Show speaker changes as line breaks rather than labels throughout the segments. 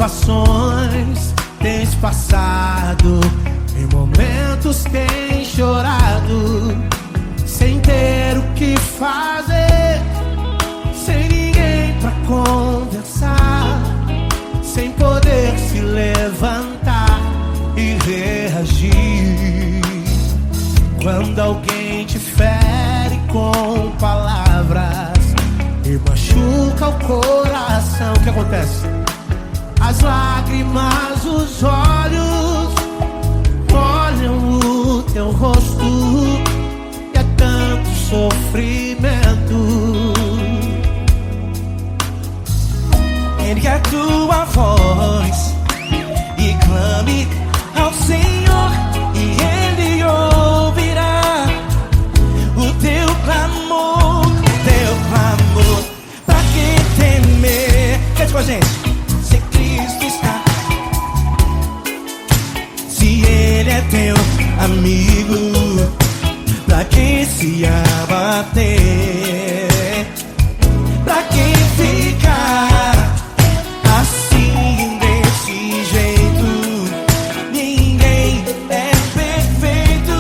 situações tens passado, em momentos tens chorado, sem ter o que fazer, sem ninguém pra conversar, sem poder se levantar e reagir. Quando alguém te fere com palavras e machuca o coração, o que acontece? As lágrimas, os olhos olham o teu rosto e é tanto sofrimento.
Ergue a tua voz e clame ao Senhor, e Ele ouvirá o teu clamor, Pra que temer? Cante com a gente. Se Cristo está, se Ele é teu amigo, pra que se abater? Pra que ficar assim desse jeito? Ninguém é perfeito.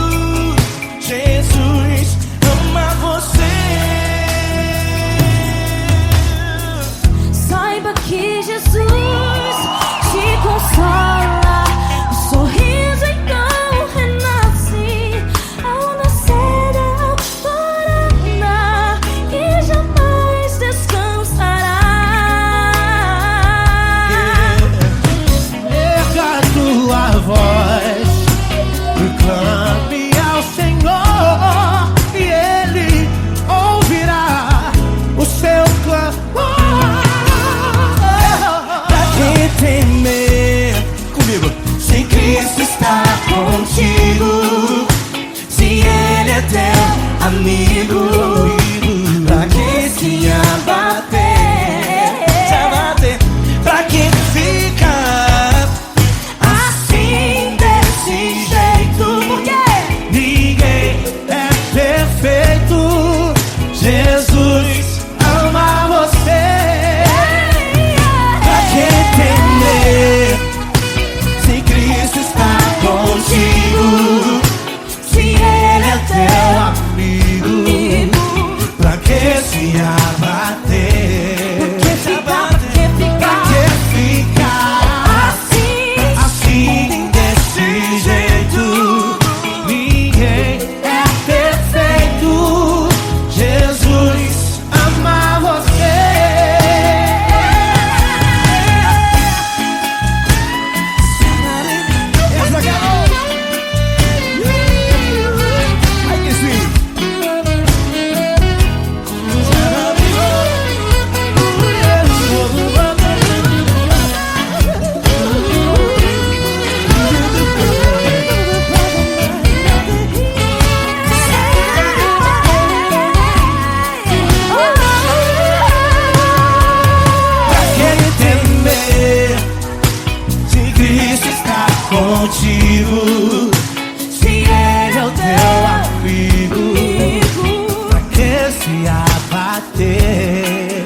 Jesus ama você.
Saiba que Jesus te consola, o sorriso então renasce ao nascer da alvorada e jamais descansará.
Erga a tua voz e clame ao Senhor, e Ele ouvirá o seu clamor.
Pra que temer? Comigo. Se Cristo está contigo, se Ele é teu amigo, pra que se abater? Pra que ficar assim desse jeito?
Ninguém é perfeito. Jesus ama você.
Pra que temer? Se Cristo está contigo, se Ele é teu amigo, pra que se abater? Pra que ficar assim desse jeito?
Ninguém é perfeito. Jesus ama você.
Ai, que sim. Pra que temer? Se Cristo está contigo, se Ele é o teu amigo, pra que se abater?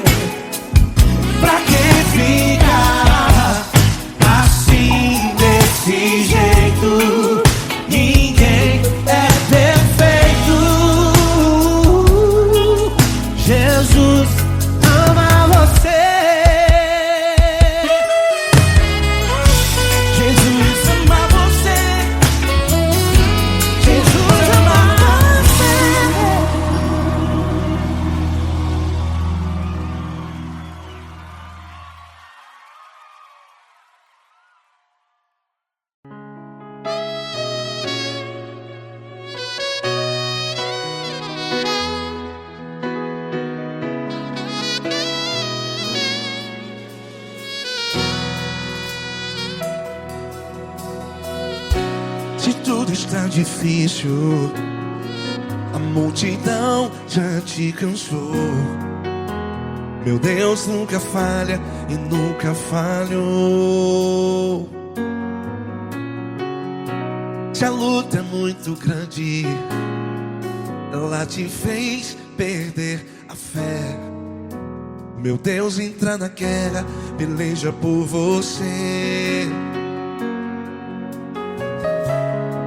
Pra que ficar assim desse jeito? Ninguém é perfeito.
Jesus ama você.
Jesus ama você. Jesus ama você. Se tudo está difícil, a multidão já te cansou. Meu Deus nunca falha e nunca falhou. Se a luta é muito grande, ela te fez perder a fé. Meu Deus entra na guerra, peleja por você.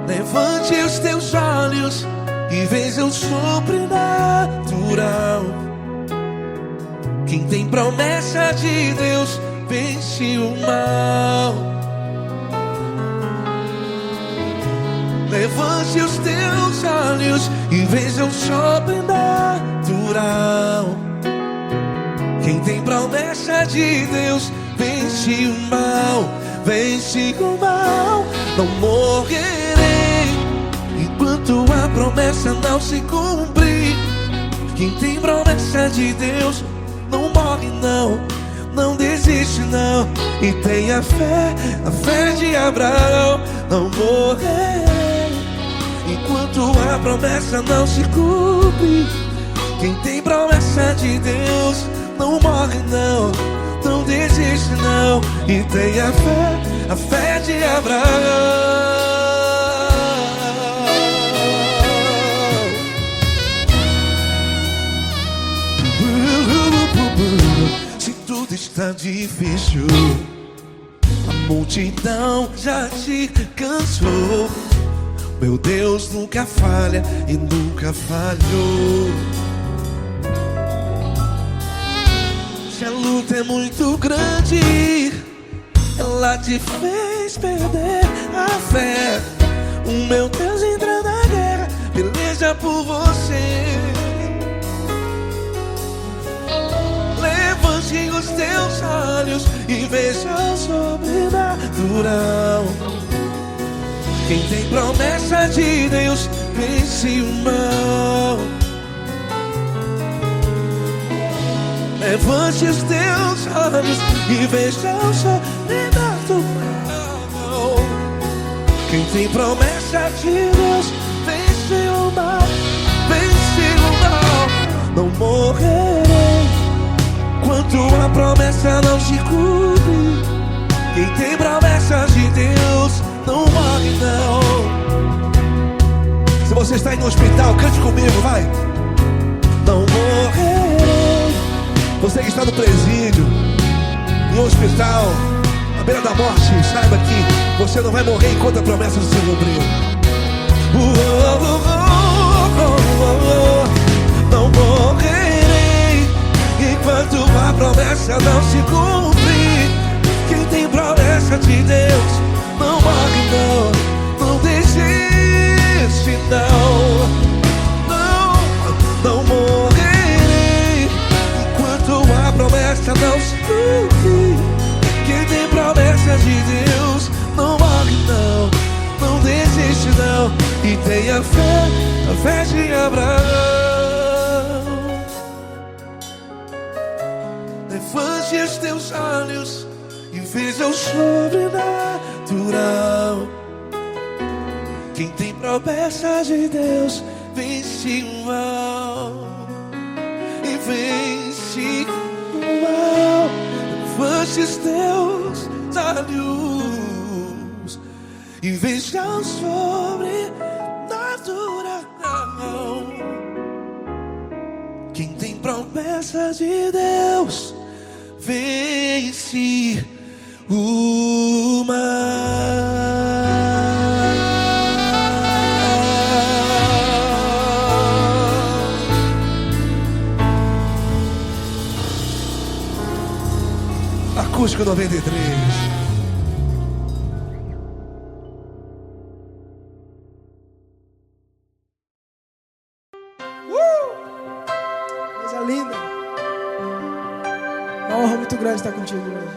Levante os teus olhos e veja o sobrenatural. Quem tem promessa de Deus vence o mal. Levante os teus olhos e veja o sobrenatural. Quem tem promessa de Deus vence o mal. Vence o mal. Não morrerei enquanto a promessa não se cumprir. Quem tem promessa de Deus não morre não, não desiste não. E tenha fé, a fé de Abraão. Não morrerei enquanto a promessa não se cumpre. Quem tem promessa de Deus não morre não, não desiste não. E tenha fé, a fé de Abraão. Se tudo está difícil, a multidão já te cansou. Meu Deus nunca falha e nunca falhou. Se a luta é muito grande, ela te fez perder a fé. O meu Deus entra na guerra, peleja por você. Levante os teus olhos e veja o sobrenatural. Quem tem promessa de Deus vence o mal. Levante os teus olhos e veja o sobrenatural. Quem tem promessa de Deus vence o mal. Vence o mal. Não morrerei enquanto a promessa não se cumpre. Quem tem promessa de Deus não morre não. Se você está aí no hospital, cante comigo, vai. Não morrerei. Você que está no presídio, no hospital, à beira da morte, saiba que você não vai morrer enquanto a promessa não se cumprir. Não morrerei enquanto a promessa não se cumprir. Quem tem promessa de Deus não morre não, não desiste não. Não morrerei enquanto a promessa não se cumprir. Quem tem promessa de Deus não morre não, não desiste não. E tenha fé, a fé de Abraão. Levante os teus olhos e veja o sobrenatural. Quem tem promessa de Deus vence o mal. E vence o mal. Levante os teus olhos e veja o sobrenatural. Quem tem promessa de Deus vence o mal. Acústico 93.
Coisa linda. Uma honra muito grande estar contigo hoje.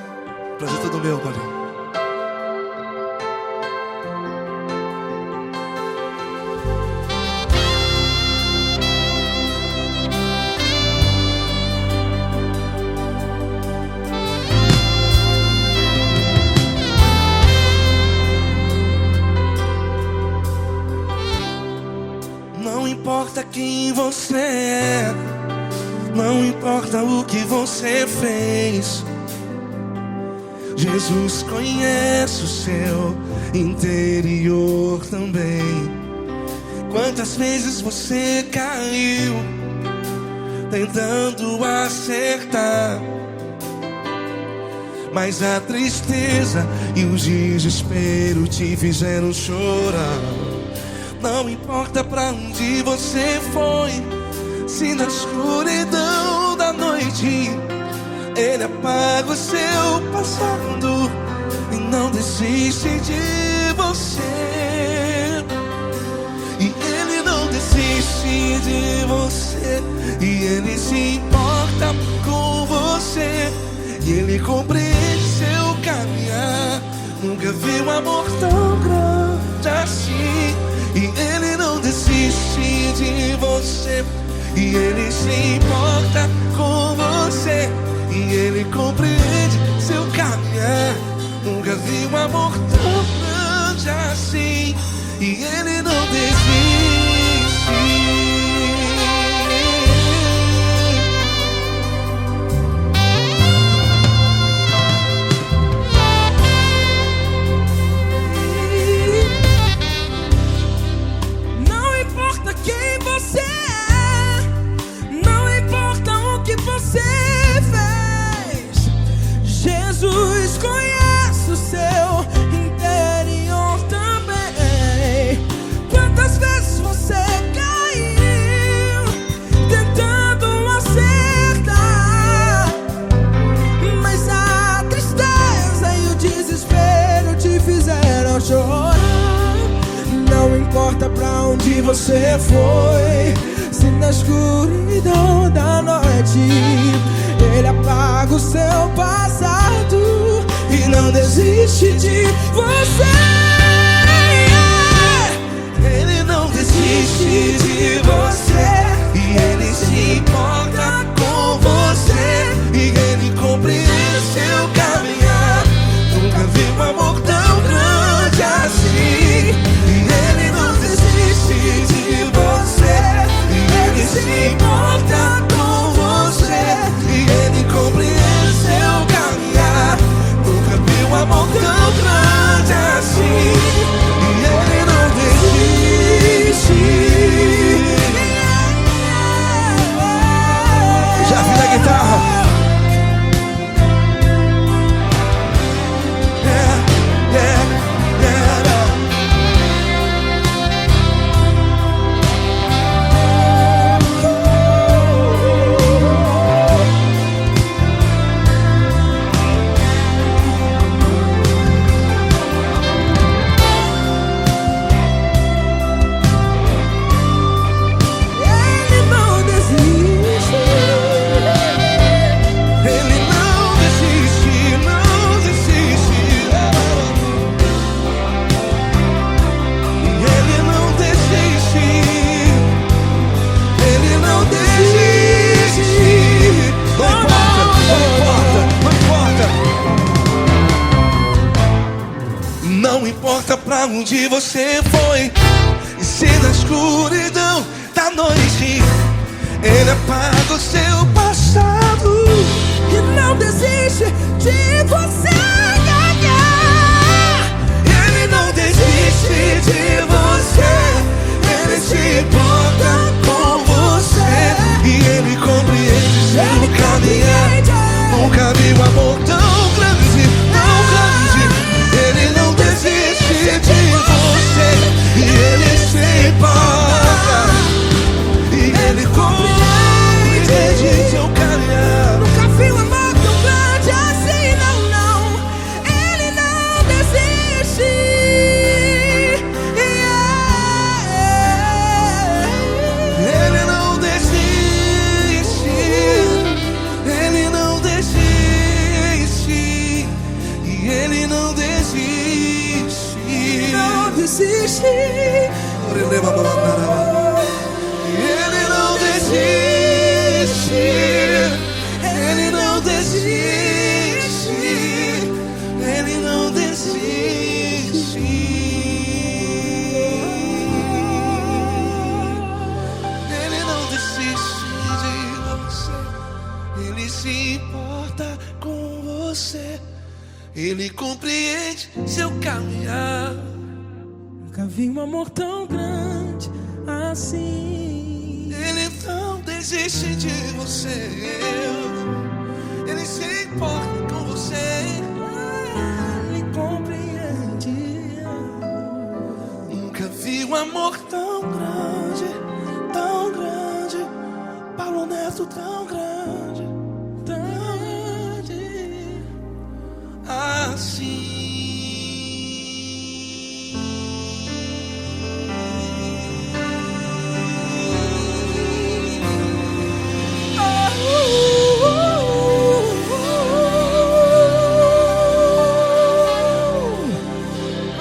Prazer todo meu, Paulinho. Não importa quem você é, não importa o que você fez, Jesus conhece o seu interior também. Quantas vezes você caiu, tentando acertar. Mas a tristeza e o desespero te fizeram chorar. Não importa pra onde você foi, se na escuridão da noite Ele apaga o seu passado e não desiste de você. E Ele não desiste de você, e Ele se importa com você, e Ele compreende seu caminhar. Nunca vi um amor tão grande assim. E Ele não desiste de você, e Ele se importa com você, e Ele compreende seu caminhar. Nunca vi um amor tão grande assim. E Ele não desiste.
Não importa quem você é, não importa o que você fez, Jesus conhece o seu interior também. Quantas vezes você caiu tentando acertar, mas a tristeza e o desespero te fizeram chorar. Não importa pra onde você foi, se na escuridão da noite Ele apaga o seu passado e não desiste de você.
Ele não desiste de você, e Ele se importa com você, e Ele compreende seu caminhar. Nunca vi um amor tão grande assim. E Ele não desiste de você, e Ele se importa com você, e Ele compreende seu caminhar. Nunca vi um amor tão grande assim. E Ele não desiste. Já vi a guitarra. Yeah, yeah, yeah.
Ele não desiste.
Ele não desiste, não desiste. E Ele não desiste. Ele não desiste. Não importa, não importa, não importa. Não importa pra onde você foi, e se na escuridão da noite Ele apaga o seu passado
E não desiste de você.
Ele não desiste de você, Ele se importa com você, e Ele compreende seu caminhar. Nunca vi um amor tão grande, tão grande. Ele não desiste de você, e Ele se importa, e Ele compreende seu caminhar.
Nunca vi um amor tão grande assim, não, não. Ele não desiste.
Ele não desiste. Ele não desiste. E Ele não desiste.
Não desiste.
Ele não desiste. Ele não desiste. Ele não desiste. Ele não desiste de você. Ele se importa com você. Ele compreende seu caminhar.
Nunca vi um amor tão grande assim.
Ele não desiste. desiste de você. Ele se importa com você. Ele compreende. Nunca vi um amor tão grande, tão grande. Paulo Neto tão grande, tão grande assim.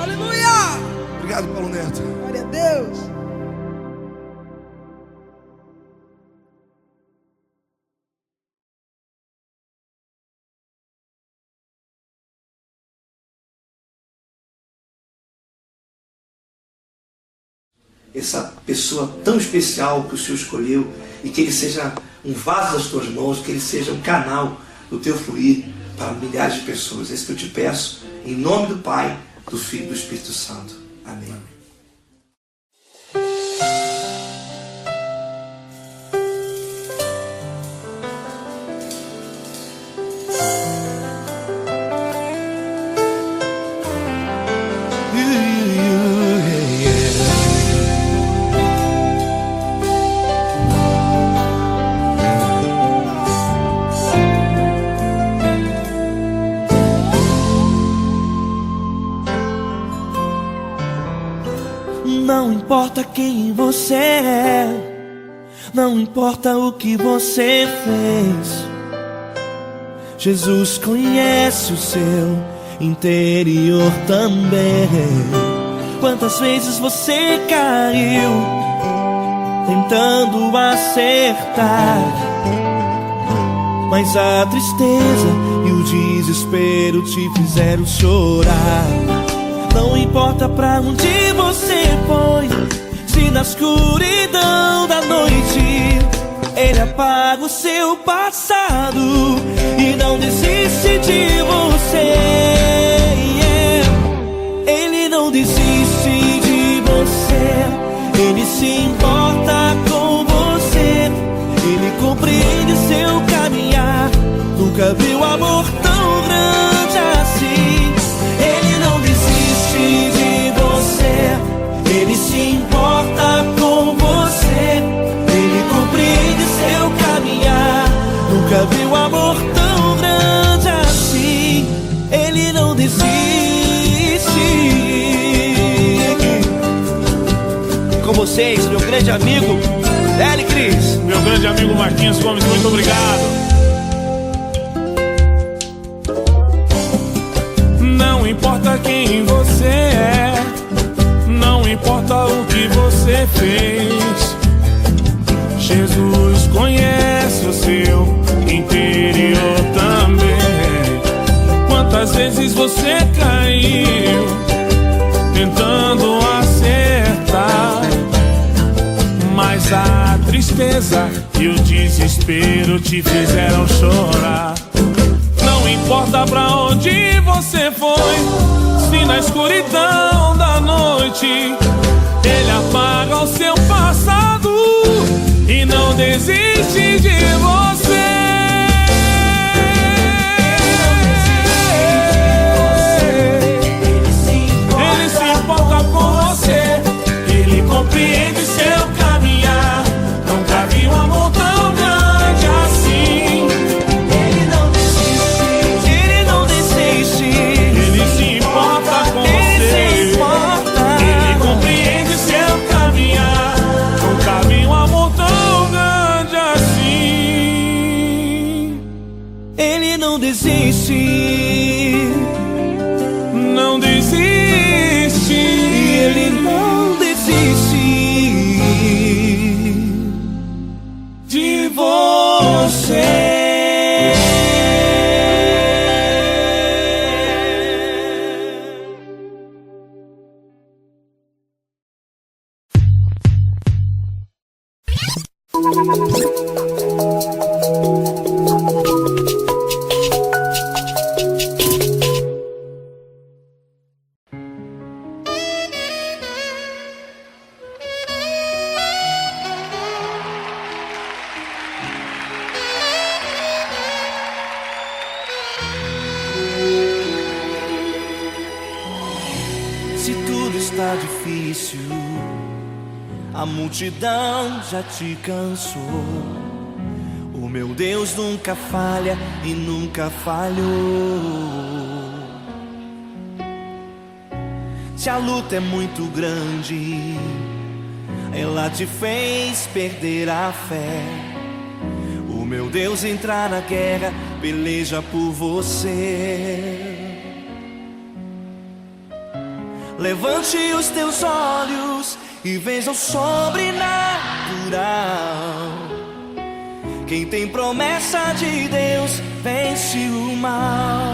Aleluia!
Obrigado, Paulo Neto.
Glória a Deus.
Essa pessoa tão especial que o Senhor escolheu, e que ele seja um vaso das tuas mãos, que ele seja um canal do teu fluir para milhares de pessoas. É isso que eu te peço, em nome do Pai, do Filho e do Espírito Santo. Amém.
Não importa quem você é, não importa o que você fez, Jesus conhece o seu interior também. Quantas vezes você caiu tentando acertar, mas a tristeza e o desespero te fizeram chorar. Não importa pra onde você foi, se na escuridão da noite Ele apaga o seu passado e não desiste de você. Ele não desiste de você, Ele se importa com você, Ele compreende seu caminhar. Nunca viu amor tão grande assim. Ele não desiste de você, Ele se importa com você, Ele compreende seu caminhar. Nunca viu amor tão grande assim. Ele não desiste. Com vocês, meu grande amigo L. Cris,
meu grande amigo Marquinhos Gomes, muito obrigado. Não importa quem você é, não importa o que você fez, Jesus conhece o seu interior também. Quantas vezes você caiu tentando acertar, mas a tristeza e o desespero te fizeram chorar. Não importa pra onde você foi, se na escuridão da noite Ele apaga o seu passado e não desiste de você. Ele se importa com você, Ele compreende seu caminhar. Nunca vi um amor tão grande assim.
Ele não desiste,
Ele se importa com você, Ele compreende seu caminhar. Nunca vi um amor tão grande assim.
Ele não desiste,
Não desiste,
Ele não desiste
de você.
está difícil, a multidão já te cansou. O meu Deus nunca falha e nunca falhou. Se a luta é muito grande, ela te fez perder a fé. O meu Deus entra na guerra, peleja por você. Levante os teus olhos e veja o sobrenatural. Quem tem promessa de Deus vence o mal.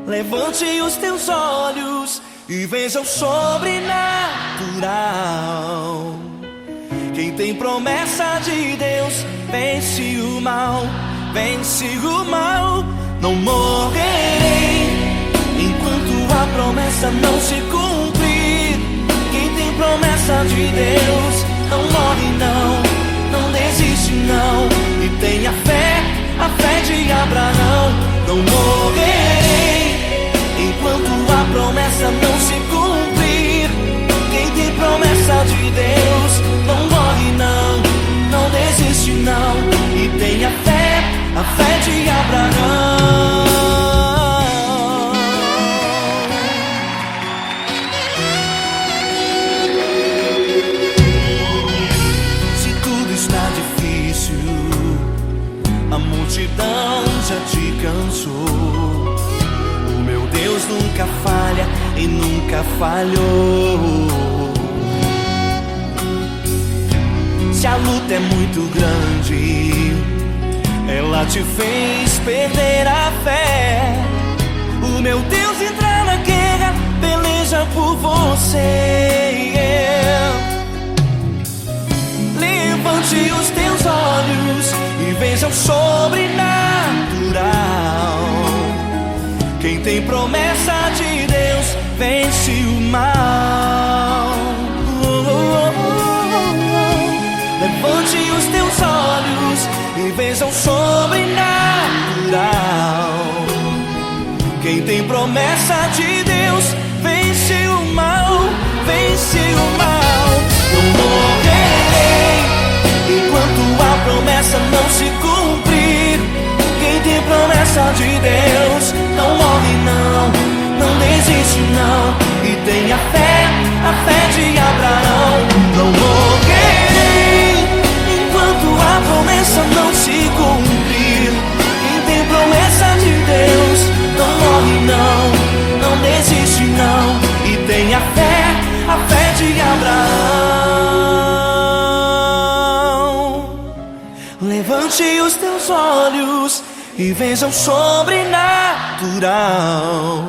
Levante os teus olhos e veja o sobrenatural. Quem tem promessa de Deus vence o mal, vence o mal. Não morrerei enquanto a promessa não se cumprir. Quem tem promessa de Deus não morre não, não desiste não. E tenha fé, a fé de Abraão. Não morrerei enquanto a promessa não se cumprir. Quem tem promessa de Deus não morre não, não desiste não. E tenha fé, a fé de Abraão. Se tudo está difícil, a multidão já te cansou. O meu Deus nunca falha e nunca falhou. Se a luta é muito grande, ela te fez perder a fé. O meu Deus entra na guerra, peleja por você. Levante os teus olhos e veja o sobrenatural. Quem tem promessa de Deus vence o mal. Levante os teus olhos e veja o sobrenatural. Quem tem promessa de Deus vence o mal, vence o mal. Não morrerei enquanto a promessa não se cumprir. Quem tem promessa de Deus não morre não, não desiste não. E tenha fé, a fé de Abraão. Não morrerei enquanto a promessa não se cumprir. Quem tem promessa de Deus não morre não, não desiste não. E tenha fé, a fé de Abraão. Levante os teus olhos e veja o sobrenatural.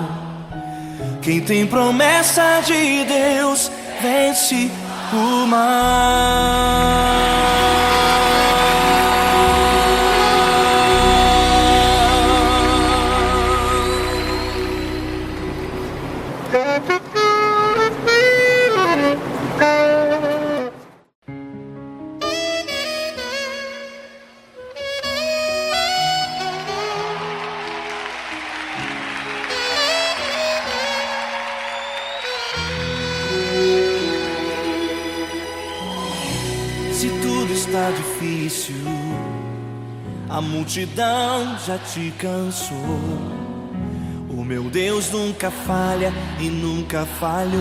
Quem tem promessa de Deus vence o mal. Se tudo está difícil, a multidão já te cansou. O meu Deus nunca falha e nunca falhou.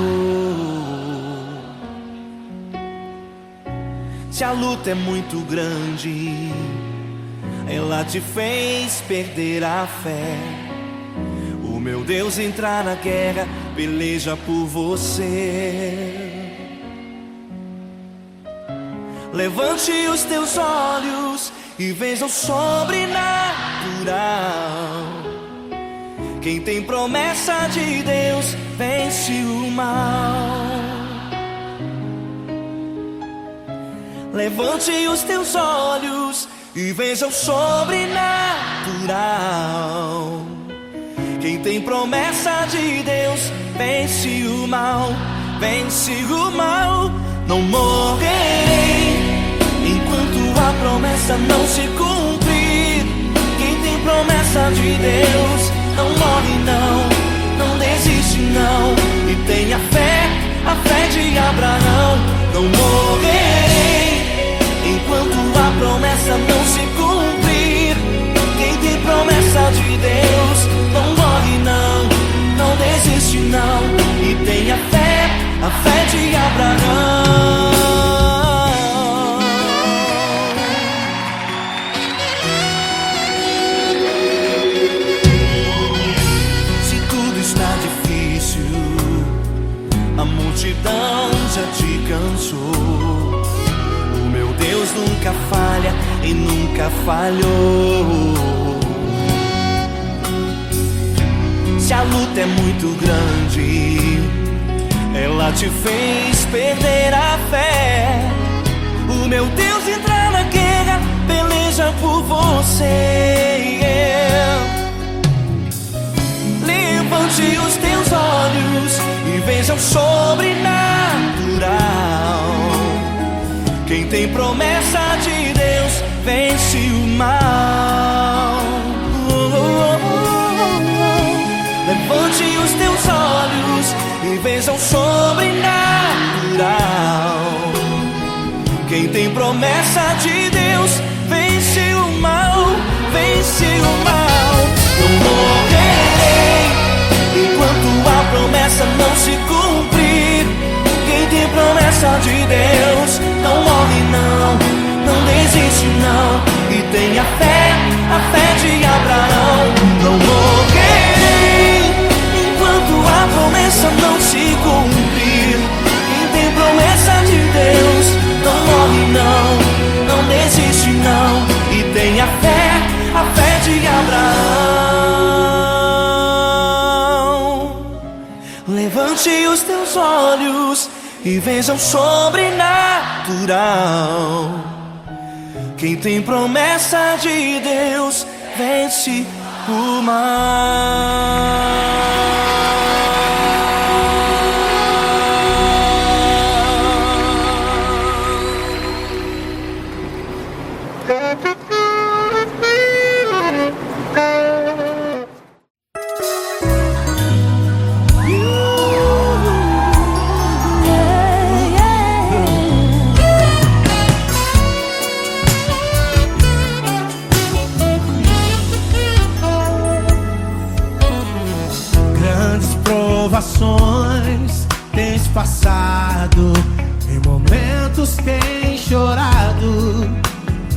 Se a luta é muito grande, ela te fez perder a fé. O meu Deus entra na guerra, peleja por você. Levante os teus olhos e veja o sobrenatural. Quem tem promessa de Deus vence o mal. Levante os teus olhos e veja o sobrenatural. Quem tem promessa de Deus vence o mal, vence o mal. Não morrerei enquanto a promessa não se cumprir. Quem tem promessa de Deus não morre não, não deixa não, e tenha fé, a fé de Abraão. Não morrerei enquanto a promessa não se cumprir. Quem tem promessa de Deus não morre não, não desiste não, e tenha fé, a fé de Abraão. Se tudo está difícil, a multidão já te cansou, o meu Deus nunca falha e nunca falhou. Se a luta é muito grande, ela te fez perder a fé, o meu Deus entra na guerra, peleja por você. Levante os teus olhos e veja o sobrenatural. Quem tem promessa de Deus vence o mal. Levante os teus olhos e veja o sobrenatural. Quem tem promessa de Deus vence o mal, vence o mal. Não morrerei enquanto a promessa não se cumprir. Quem tem promessa de Deus não morre não, não desiste não, e tenha fé, a fé de Abraão. Não morrerei enquanto a promessa não se cumprir. Quem tem promessa de Deus não morre não, não desiste não, e tenha fé, a fé de Abraão. Levante os teus olhos e veja o sobrenatural. Quem tem promessa de Deus vence o mal.
Tens passado, em momentos tens chorado,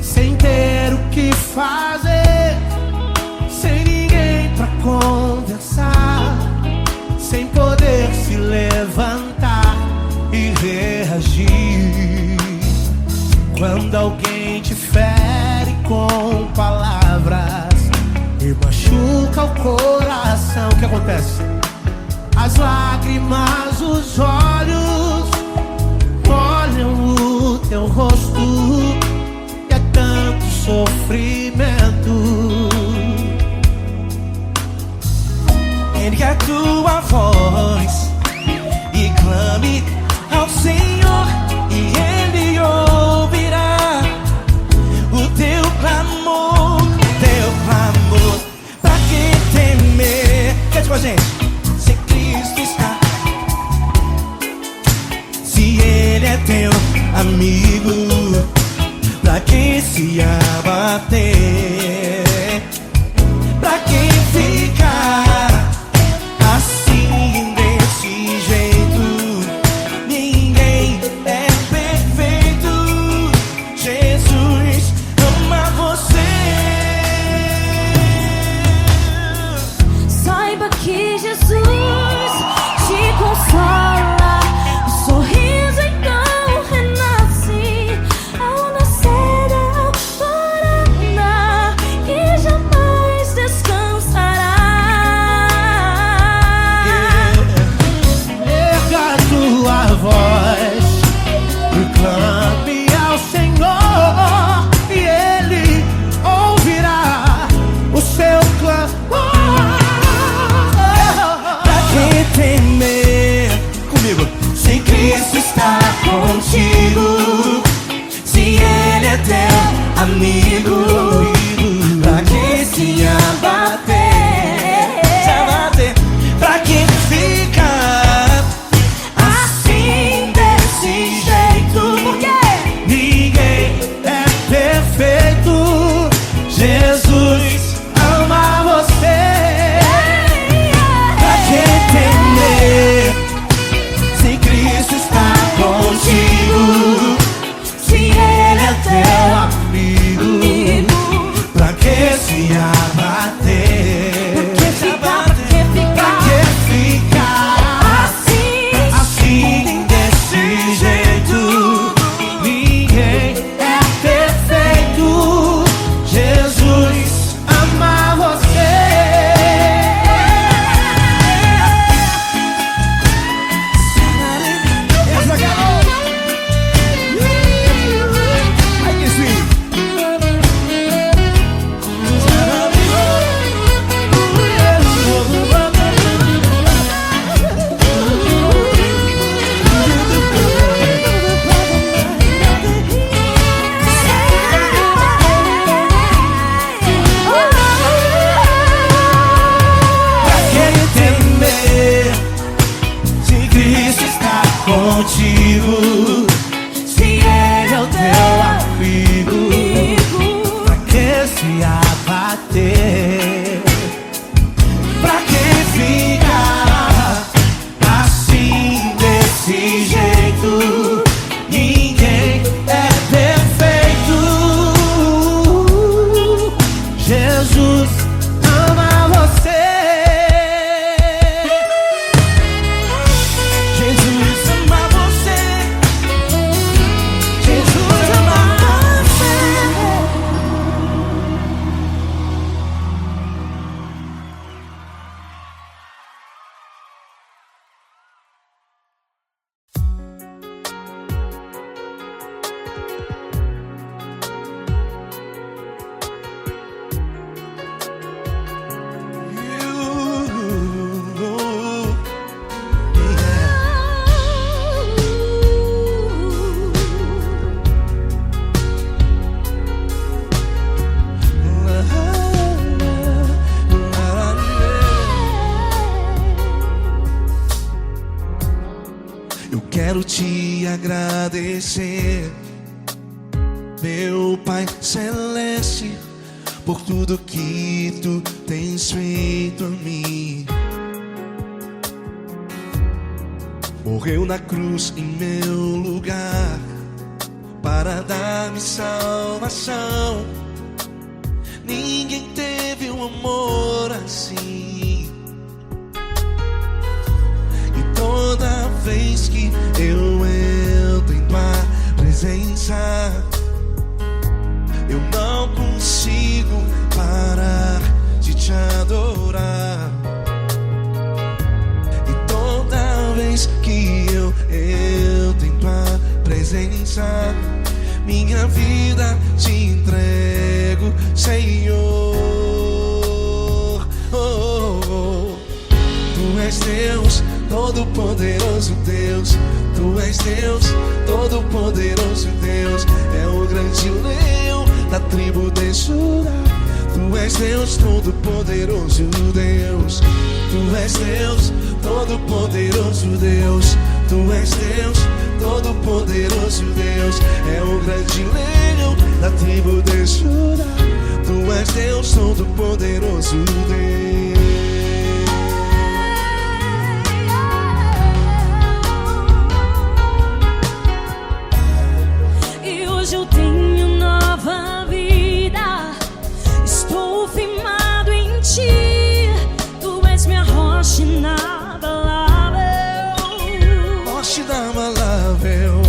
sem ter o que fazer, sem ninguém pra conversar, sem poder se levantar e reagir. Quando alguém te fere com palavras e machuca o coração, o que acontece? As lágrimas, os olhos olham o teu rosto, e é tanto sofrimento. Ergue a tua voz e clame ao Senhor, e Ele ouvirá o teu clamor, pra que temer? Cante com a gente. Ele é teu amigo, pra que se abater? Pra que ficar assim desse jeito? Ninguém é perfeito. Jesus ama você.
Saiba que Jesus te consola. Sorriso então renasce ao nascer da alvorada.
abater.
Pra que ficar, pra que
Pra
ficar
que ficar
assim?
desse jeito? Ninguém é perfeito. Jesus ama você. Essa garota. Ai que sim. Se Cristo está contigo, se Ele é o teu amigo, pra que se abater? Pra que ficar assim desse jeito? Ninguém é perfeito. Jesus ama você. Jesus ama você. Jesus ama você.
Eu quero te agradecer, meu Pai Celeste, por tudo que tu tens feito a mim. Morreu na cruz em meu lugar para dar-me salvação. Ninguém teve um amor assim. E toda vez que eu entro em tua presença, eu não consigo parar de te adorar. E toda vez que eu entro em tua presença, minha vida te entrego, Senhor. Oh, oh, oh. Tu és Deus, Todo-Poderoso Deus. Tu és Deus, Todo-Poderoso Deus. É o grande leão da tribo de Judá. Tu és Deus, Todo-Poderoso Deus. Tu és Deus, Todo-Poderoso Deus. Tu és Deus, Todo-Poderoso Deus. É o grande leão da tribo de Judá. Tu és Deus, Todo-Poderoso Deus.
E hoje eu tenho nova vida. Estou firmado em ti. Tu és minha rocha inabalável.
Rocha inabalável.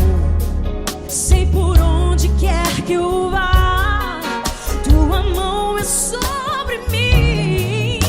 Sei por onde quer que eu vá, tua mão é sobre mim.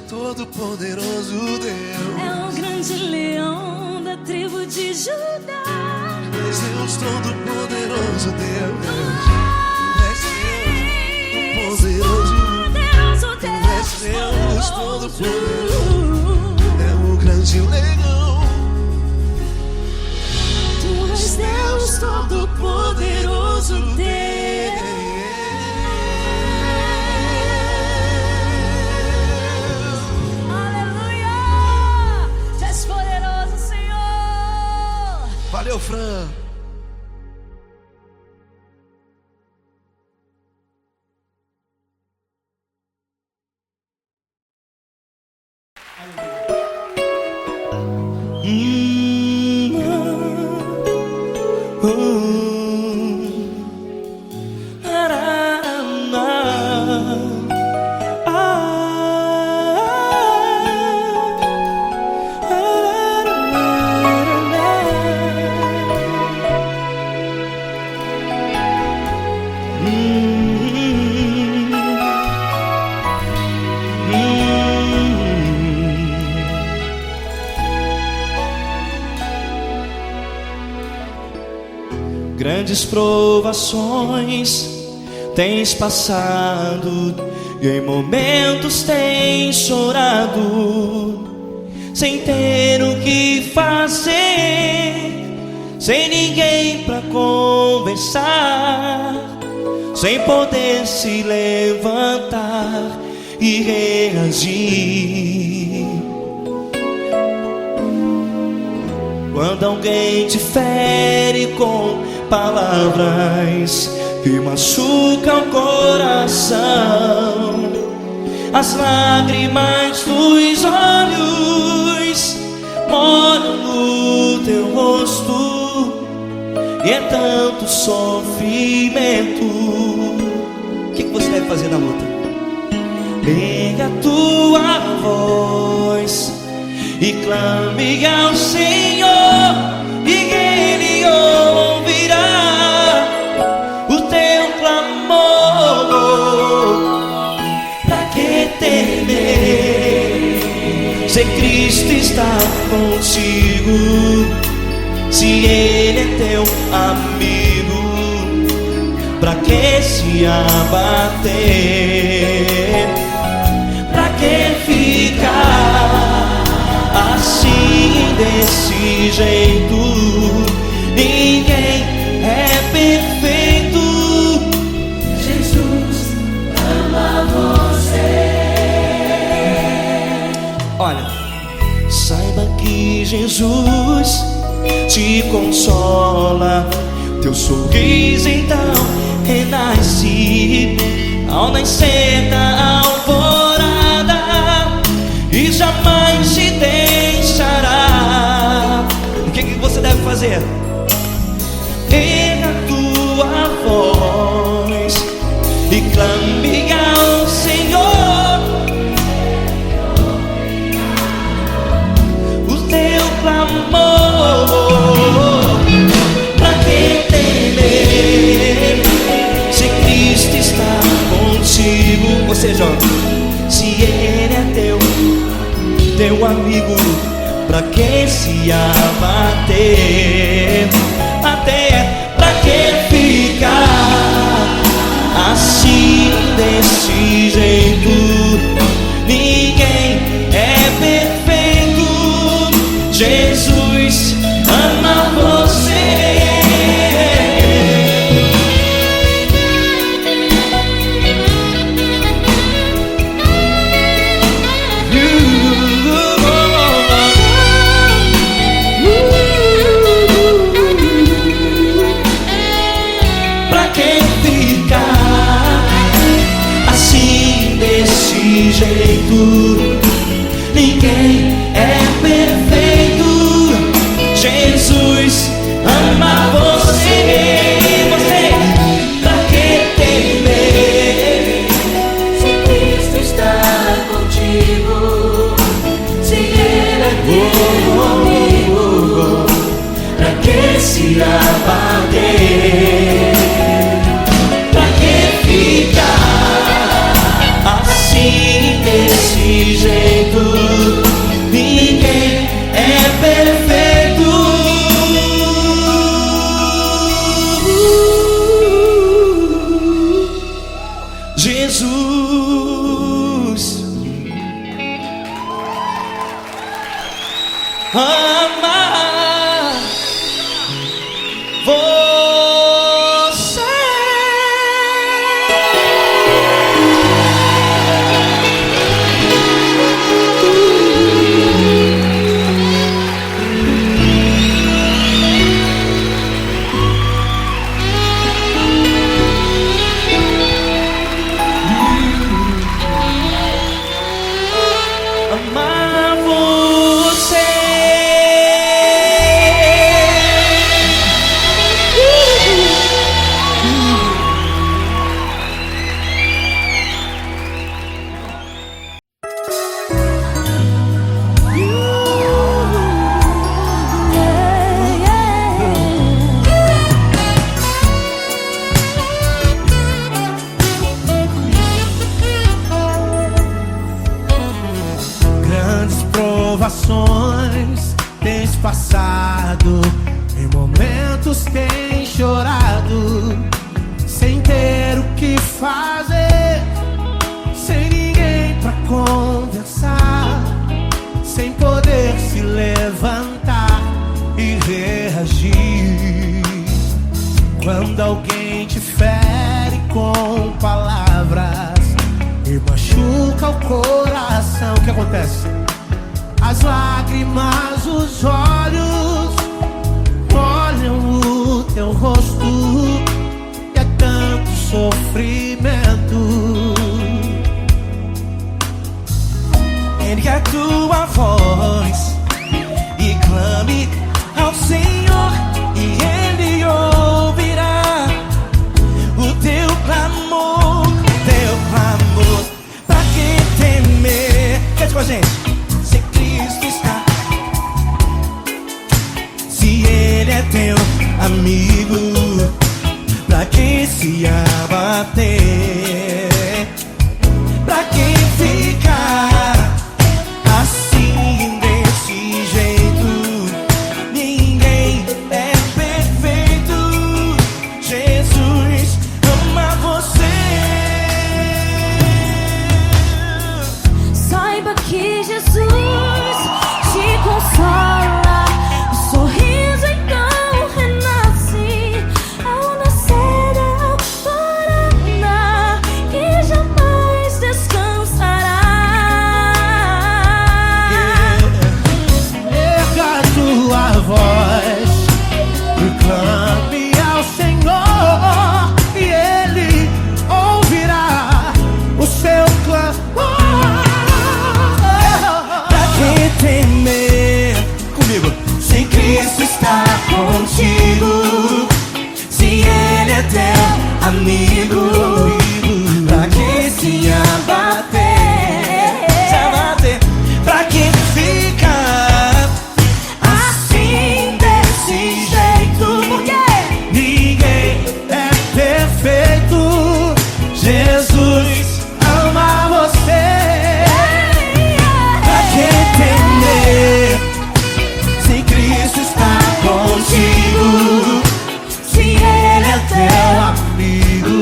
Todo-Poderoso Deus.
É o grande leão da tribo de Judá.
Tu és Deus, Todo-Poderoso Deus. Tu és Deus, Todo-Poderoso. Tu és Deus, Todo-Poderoso. É o grande leão.
Tu és Deus, Todo-Poderoso Deus.
Valeu, Fran.
Grandes provações tens passado e em momentos tens chorado, sem ter o que fazer, sem ninguém pra conversar, sem poder se levantar e reagir. Quando alguém te fere com palavras que machucam o coração, as lágrimas dos olhos molham no teu rosto, e é tanto sofrimento. O que você deve fazer na luta? Erga a tua voz e clame ao Senhor, e Ele ouvirá o teu clamor. Pra que temer, se Cristo está contigo, se Ele é teu amigo? Pra que se abater? Pra que ficar assim, desse jeito? Ninguém é perfeito. Jesus ama você. Olha, saiba que Jesus te consola, teu sorriso então renasce ao nascer da alvorada, e jamais te deixará. O que você deve fazer? Erga a tua voz e clame ao Senhor, o teu clamor. Pra que temer, se Cristo está contigo? Ou seja, se Ele é teu amigo, pra que se abater? Até pra que ficar assim, desse jeito? Ninguém é perfeito. Jesus Jesus ama você. Pra que ficar assim desse jeito? Ninguém é perfeito. Jesus ama você. Você, pra que temer? Se Cristo está contigo, se Ele é teu amigo, pra que se abater? Pra que ficar assim desse jeito? Ninguém é perfeito. Jesus ama você. Amar você.
Grandes provações tens passado, em momentos tens chorado, sem ter o que fazer, sem ninguém pra conversar, sem poder se levantar e reagir. Quando alguém te fere com palavras e machuca o coração, o que acontece? As lágrimas, os olhos molham o teu rosto, e é tanto sofrimento. Ergue a tua voz e clame ao Senhor, e Ele ouvirá o teu clamor, teu clamor. Pra que temer? Cante com a gente. Se Cristo está, se Ele é teu amigo, pra que se abater? Pra que ficar assim desse jeito? Ninguém é perfeito. Jesus ama você.
Saiba que Jesus te consola. O sorriso então renasce ao nascer da alvorada, que jamais descansará.
Erga a tua voz, proclame ao Senhor, e Ele ouvirá o seu clamor. Pra que temer? Comigo. Se Cristo está contigo, se Ele é teu amigo, pra que se abater? Se abater. Pra que ficar assim desse jeito? Porque ninguém é perfeito. Jesus ama você. Pra que temer? Se Cristo está contigo, se Ele é teu amigo,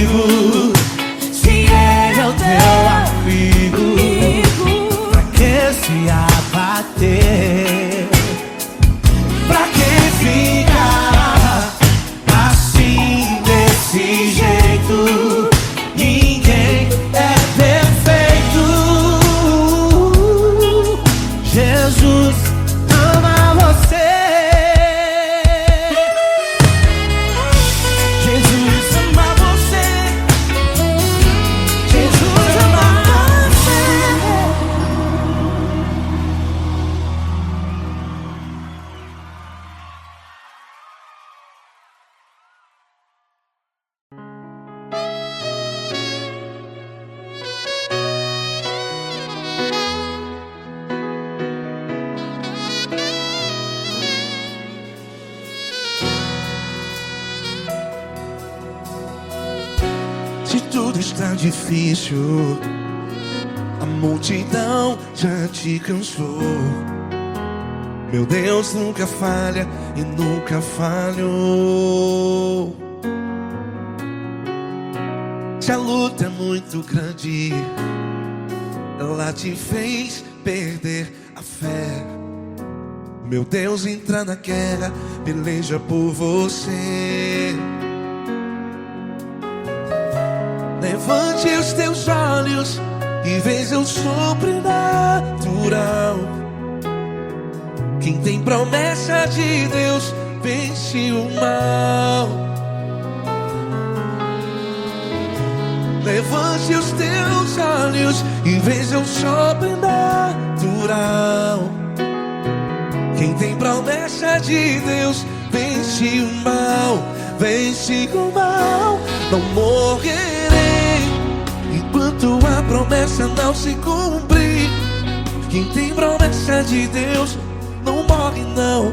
amigo. Se ele é o teu amigo, pra que se abater? Pra que ficar assim, desse jeito? Ninguém é perfeito. Jesus ama você. Jesus ama você. Jesus ama você. Se tudo está difícil, a multidão já te cansou. Meu Deus nunca falha e nunca falhou. Se a luta é muito grande, ela te fez perder a fé. Meu Deus entra na guerra, peleja por você. Levante os teus olhos e veja o sobrenatural. Quem tem promessa de Deus vence o mal. Levante os teus olhos e veja o sobrenatural. Quem tem promessa de Deus vence o mal. Vence o mal. Não morrerei enquanto a promessa não se cumprir. Quem tem promessa de Deus não morre não,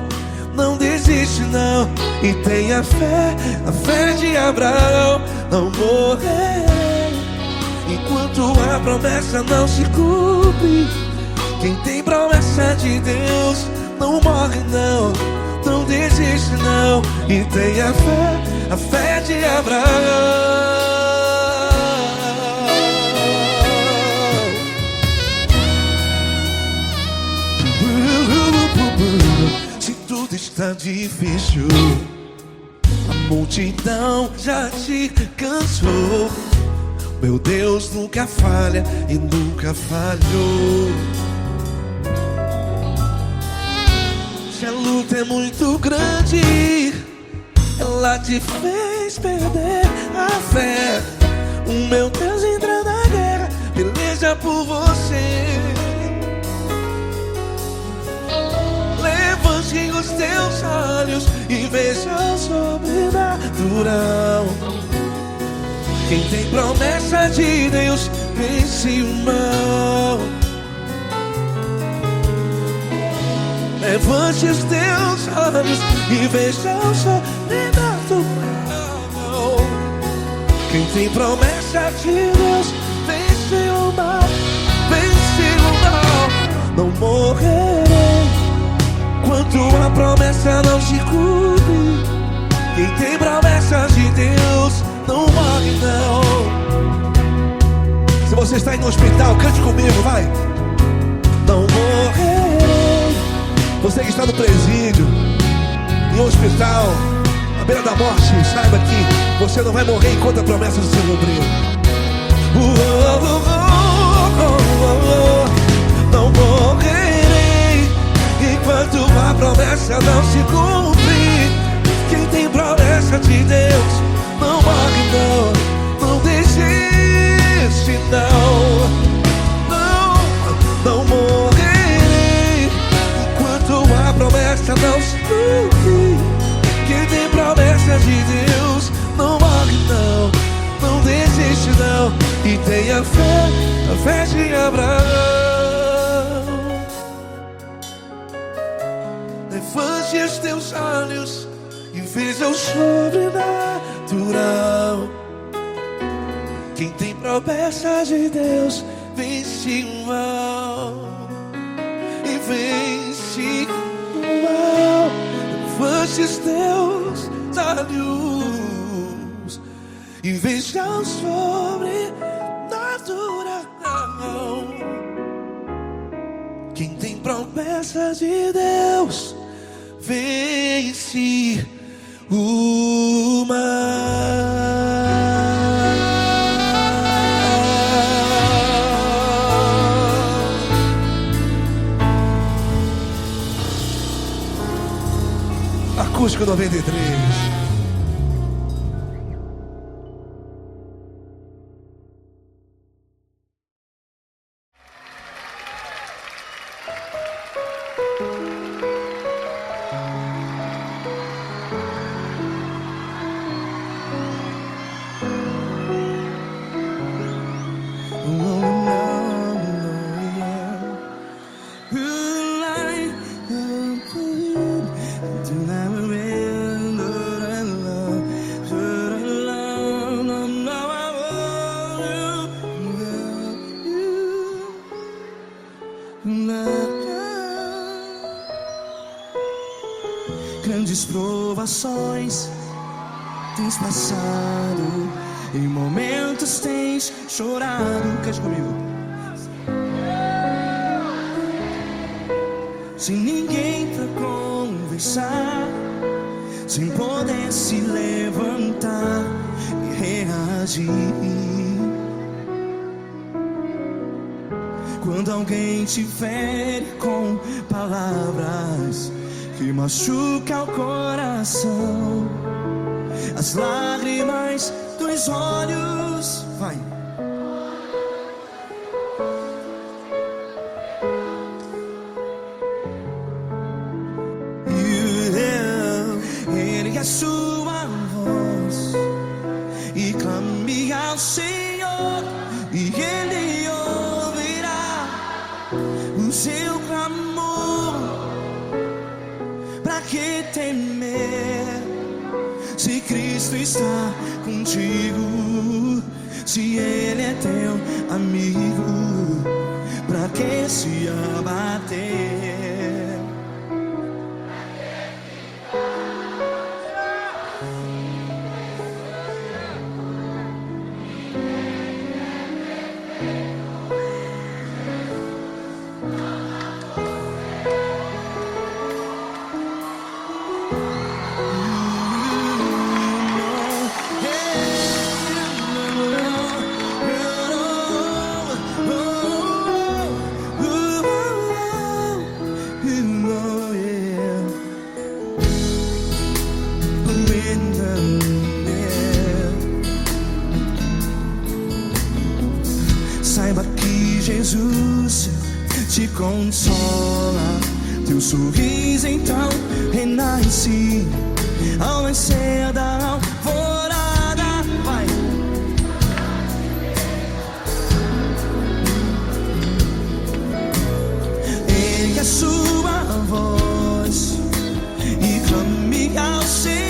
não desiste não. E tenha fé, a fé de Abraão. Não morrerei enquanto a promessa não se cumpre. Quem tem promessa de Deus não morre não, não desiste não. E tenha fé, a fé de Abraão. Se tudo está difícil, a multidão já te cansou. Meu Deus nunca falha e nunca falhou. Se a luta é muito grande, ela te fez perder a fé. O meu Deus entra na guerra, peleja por você. Levante os teus olhos e veja o sobrenatural. Quem tem promessa de Deus vence o mal. Levante os teus olhos e veja o sobrenatural. Quem tem promessa de Deus vence o mal. Vence o mal. Não morrerei enquanto a promessa não se cumpre. Quem tem promessa de Deus não morre não. Se você está aí no hospital, cante comigo, vai. Não morrerei. Você que está no presídio, em um hospital, à beira da morte, saiba que você não vai morrer enquanto a promessa não se cumprir. Não morrerei enquanto a promessa não se cumprir. Quem tem promessa de Deus não morre não, não desiste não. Não morrerei enquanto a promessa não se cumprir. Quem tem promessa de Deus não morre não, não desiste não. E tenha fé, a fé de Abraão. Levante os teus olhos e veja o sobrenatural. Quem tem promessa de Deus vence o mal. E vence o mal. Levante os teus olhos e veja o sobrenatural. Quem tem promessas de Deus vence o mal. Acústico 93.
Grandes provações tens passado, em momentos tens chorado. Cante comigo. Sem ninguém pra conversar, sem poder se levantar e reagir. Quando alguém te fere com palavras que machuca o coração, as lágrimas dos olhos, vai. Ergue a sua voz e clame ao Senhor, e Ele ouvirá o seu clamor. Pra que temer, se Cristo está contigo? Se Ele é teu amigo, pra que se abater? Saiba que Jesus te consola, teu sorriso então renasce ao nascer da alvorada. Vai. Ergue a sua voz e clame ao Senhor.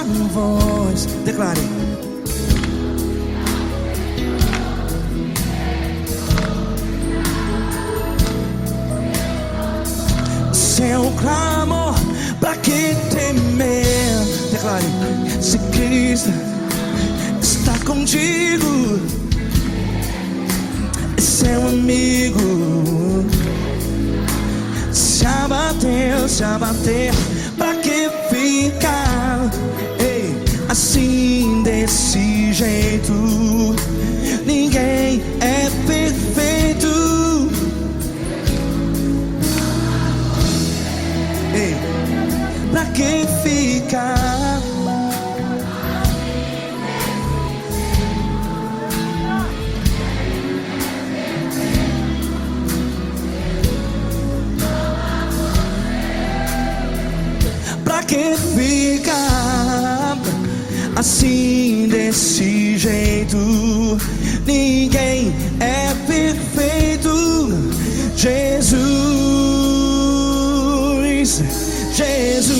sua voz. Declare. Seu clamor, pra que temer? Declare. Se Cristo está contigo, é seu amigo. Se abater, pra que ficar? Ei, assim desse jeito, ninguém é perfeito. Ei, pra que ficar? Pra que ficar assim desse jeito? Ninguém é perfeito. Jesus, Jesus.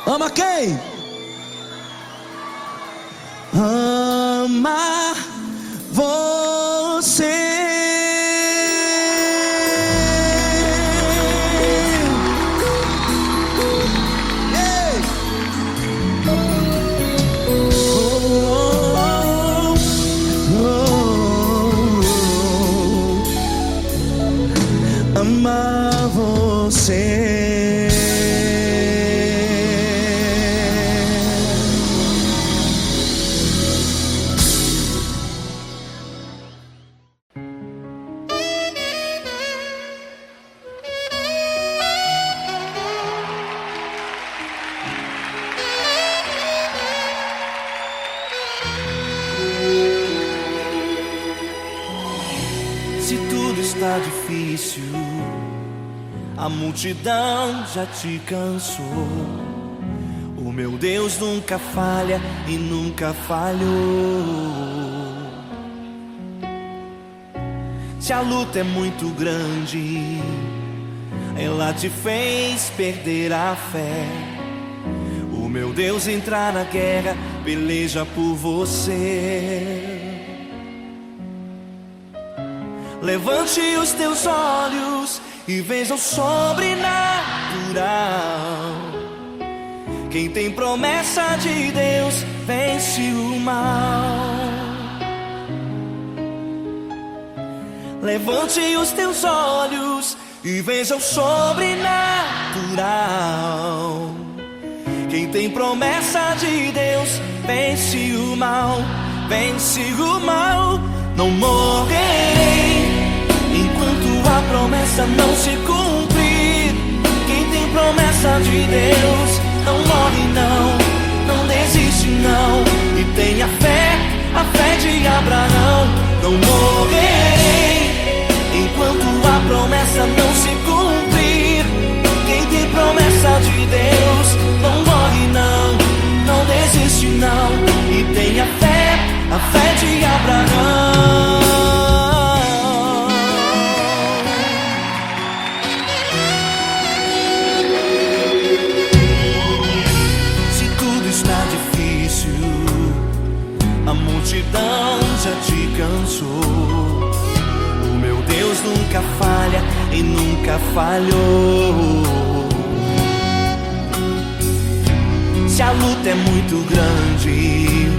Ama quem? Ama você. Ei. Amar você.
Se tudo está difícil, a multidão já te cansou. O meu Deus nunca falha e nunca falhou. Se a luta é muito grande, ela te fez perder a fé. O meu Deus entra na guerra, peleja por você. Levante os teus olhos e veja o sobrenatural. Quem tem promessa de Deus vence o mal. Levante os teus olhos e veja o sobrenatural. Quem tem promessa de Deus vence o mal, vence o mal. Não morrerei enquanto a promessa não se cumprir. Quem tem promessa de Deus não morre não, não desiste não. E tenha fé, a fé de Abraão. Não morrerei enquanto a promessa não se cumprir. Quem tem promessa de Deus não morre não, não desiste não. E tenha fé, a fé de Abraão. Se tudo está difícil, a multidão já te cansou. O meu Deus nunca falha e nunca falhou. Se a luta é muito grande,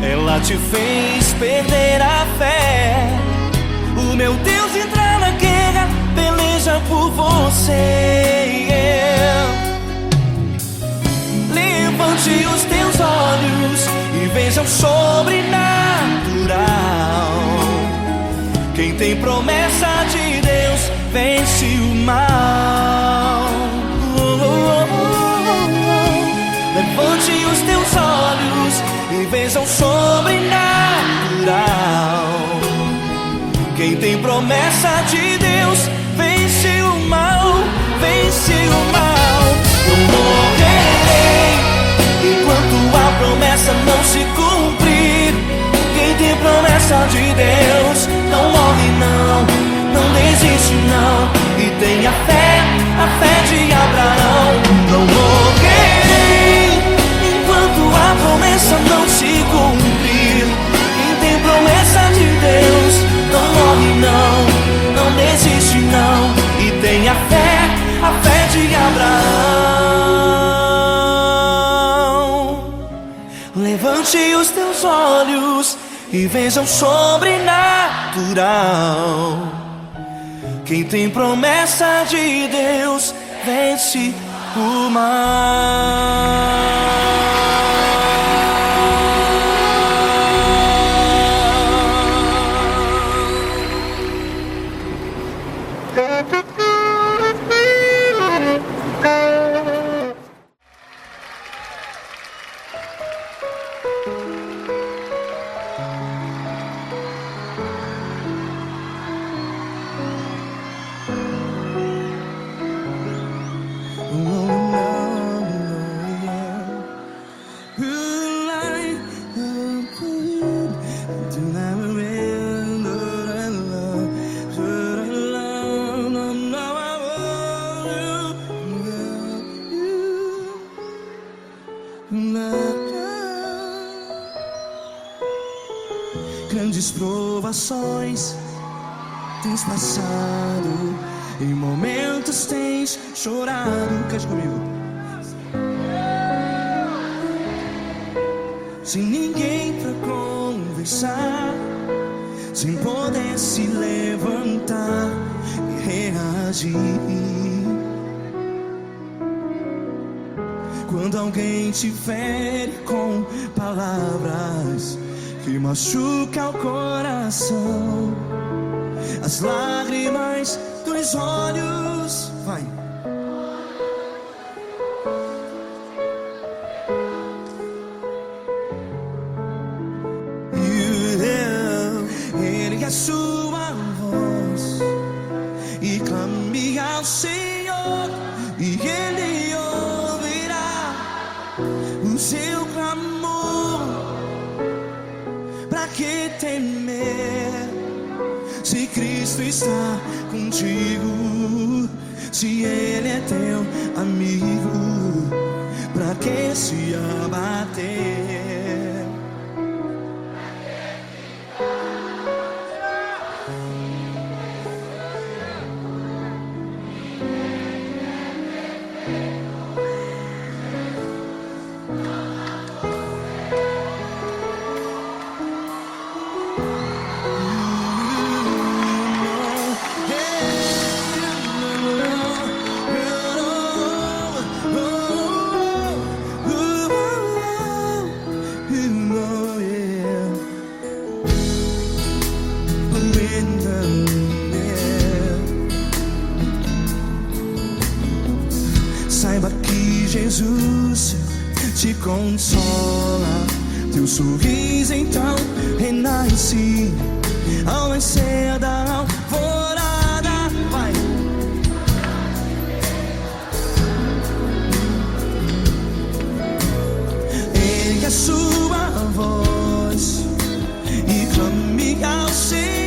ela te fez perder a fé. O meu Deus entra na guerra, peleja por você. Levante os teus olhos e veja o sobrenatural. Quem tem promessa de Deus vence o mal. Levante os teus olhos e veja o sobrenatural. Quem tem promessa de Deus vence o mal, vence o mal. Não morrerei enquanto a promessa não se cumprir. Quem tem promessa de Deus não morre
Levante os teus olhos e veja o sobrenatural. Quem tem promessa de Deus vence o mal. Grandes provações tens passado, em momentos tens chorado. Cante comigo. Sem ninguém pra conversar, sem poder se levantar e reagir. Quando alguém te fere com palavras que machuca o coração, as lágrimas dos olhos, vai. Ergue a sua voz e clame ao Senhor, e Ele ouvirá o seu clamor. Pra que temer, se Cristo está contigo? Se Ele é teu amigo, pra que se abater? Saiba que Jesus te consola, teu sorriso então renasce ao nascer da alvorada. Vai. Ergue a sua voz e clame ao Senhor.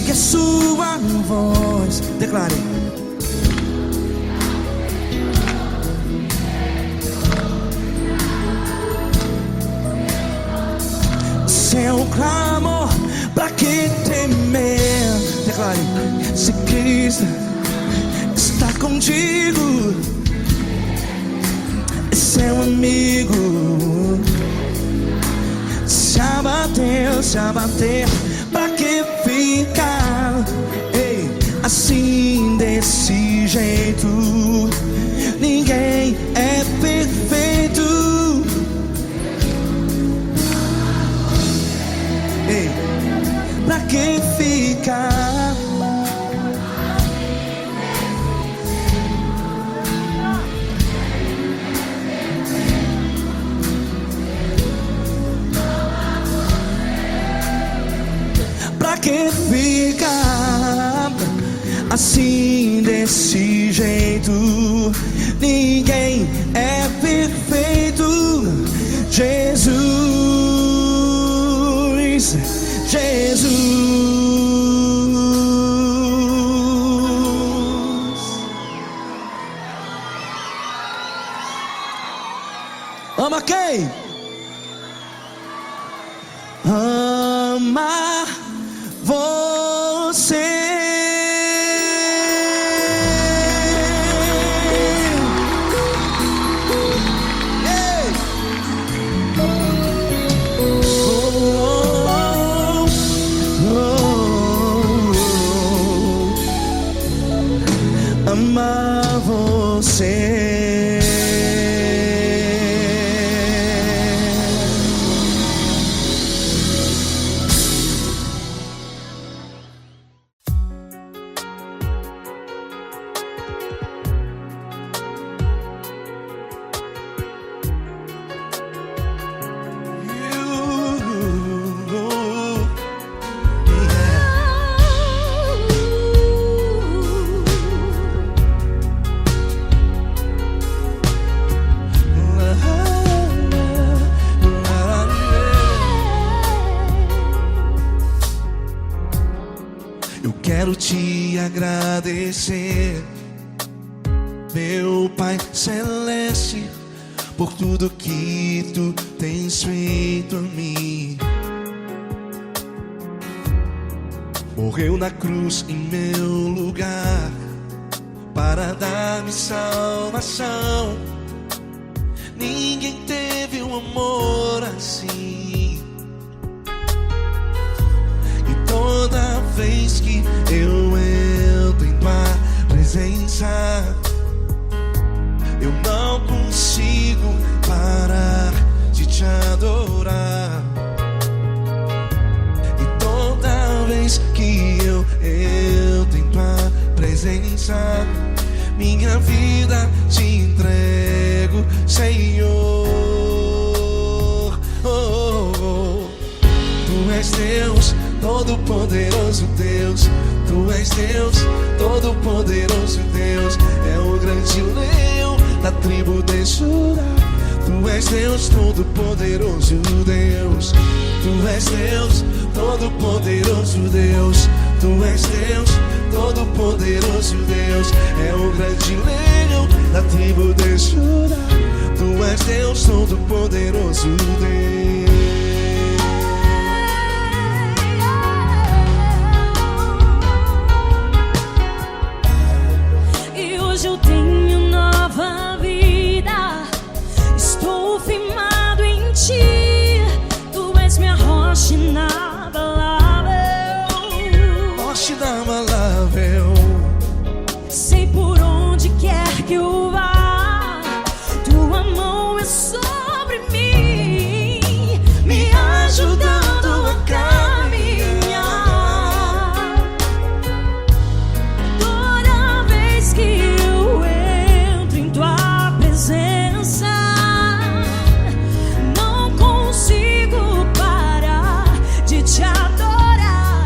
ergue a sua voz. Declare. Seu clamor, pra que temer? Declare. Se Cristo está contigo, é seu amigo. Se abater, pra que ficar? Ei, assim desse jeito, ninguém é perfeito. Ei, pra que ficar? Pra que ficar assim desse jeito? Ninguém é perfeito. Jesus, Jesus. Ama quem? Ama você. Ei. Amar você.
Quero te agradecer, meu Pai Celeste, por tudo que tu tens feito a mim. Morreu na cruz em meu lugar para dar-me salvação. Ninguém teve um amor assim. E toda vez que eu entro em tua presença, eu não consigo parar de te adorar. E toda vez que eu entro em tua presença, minha vida te entrego, Senhor. Tu és Deus, Todo-Poderoso Deus. Tu és Deus, Todo-Poderoso Deus. É o grande leão da tribo de Judá. Tu és Deus, Todo-Poderoso Deus. Tu és Deus, Todo-Poderoso Deus. Tu és Deus, Todo-Poderoso Deus. É o grande leão da tribo de Judá. Tu és Deus, Todo-Poderoso Deus.
Eu tenho nova vida, estou firmado em ti. Tu és minha rocha inabalável,
Rocha inabalável.
sei por onde quer que eu vá, tua mão é sobre mim, me ajudando a caminhar. Toda vez que não consigo parar de te adorar.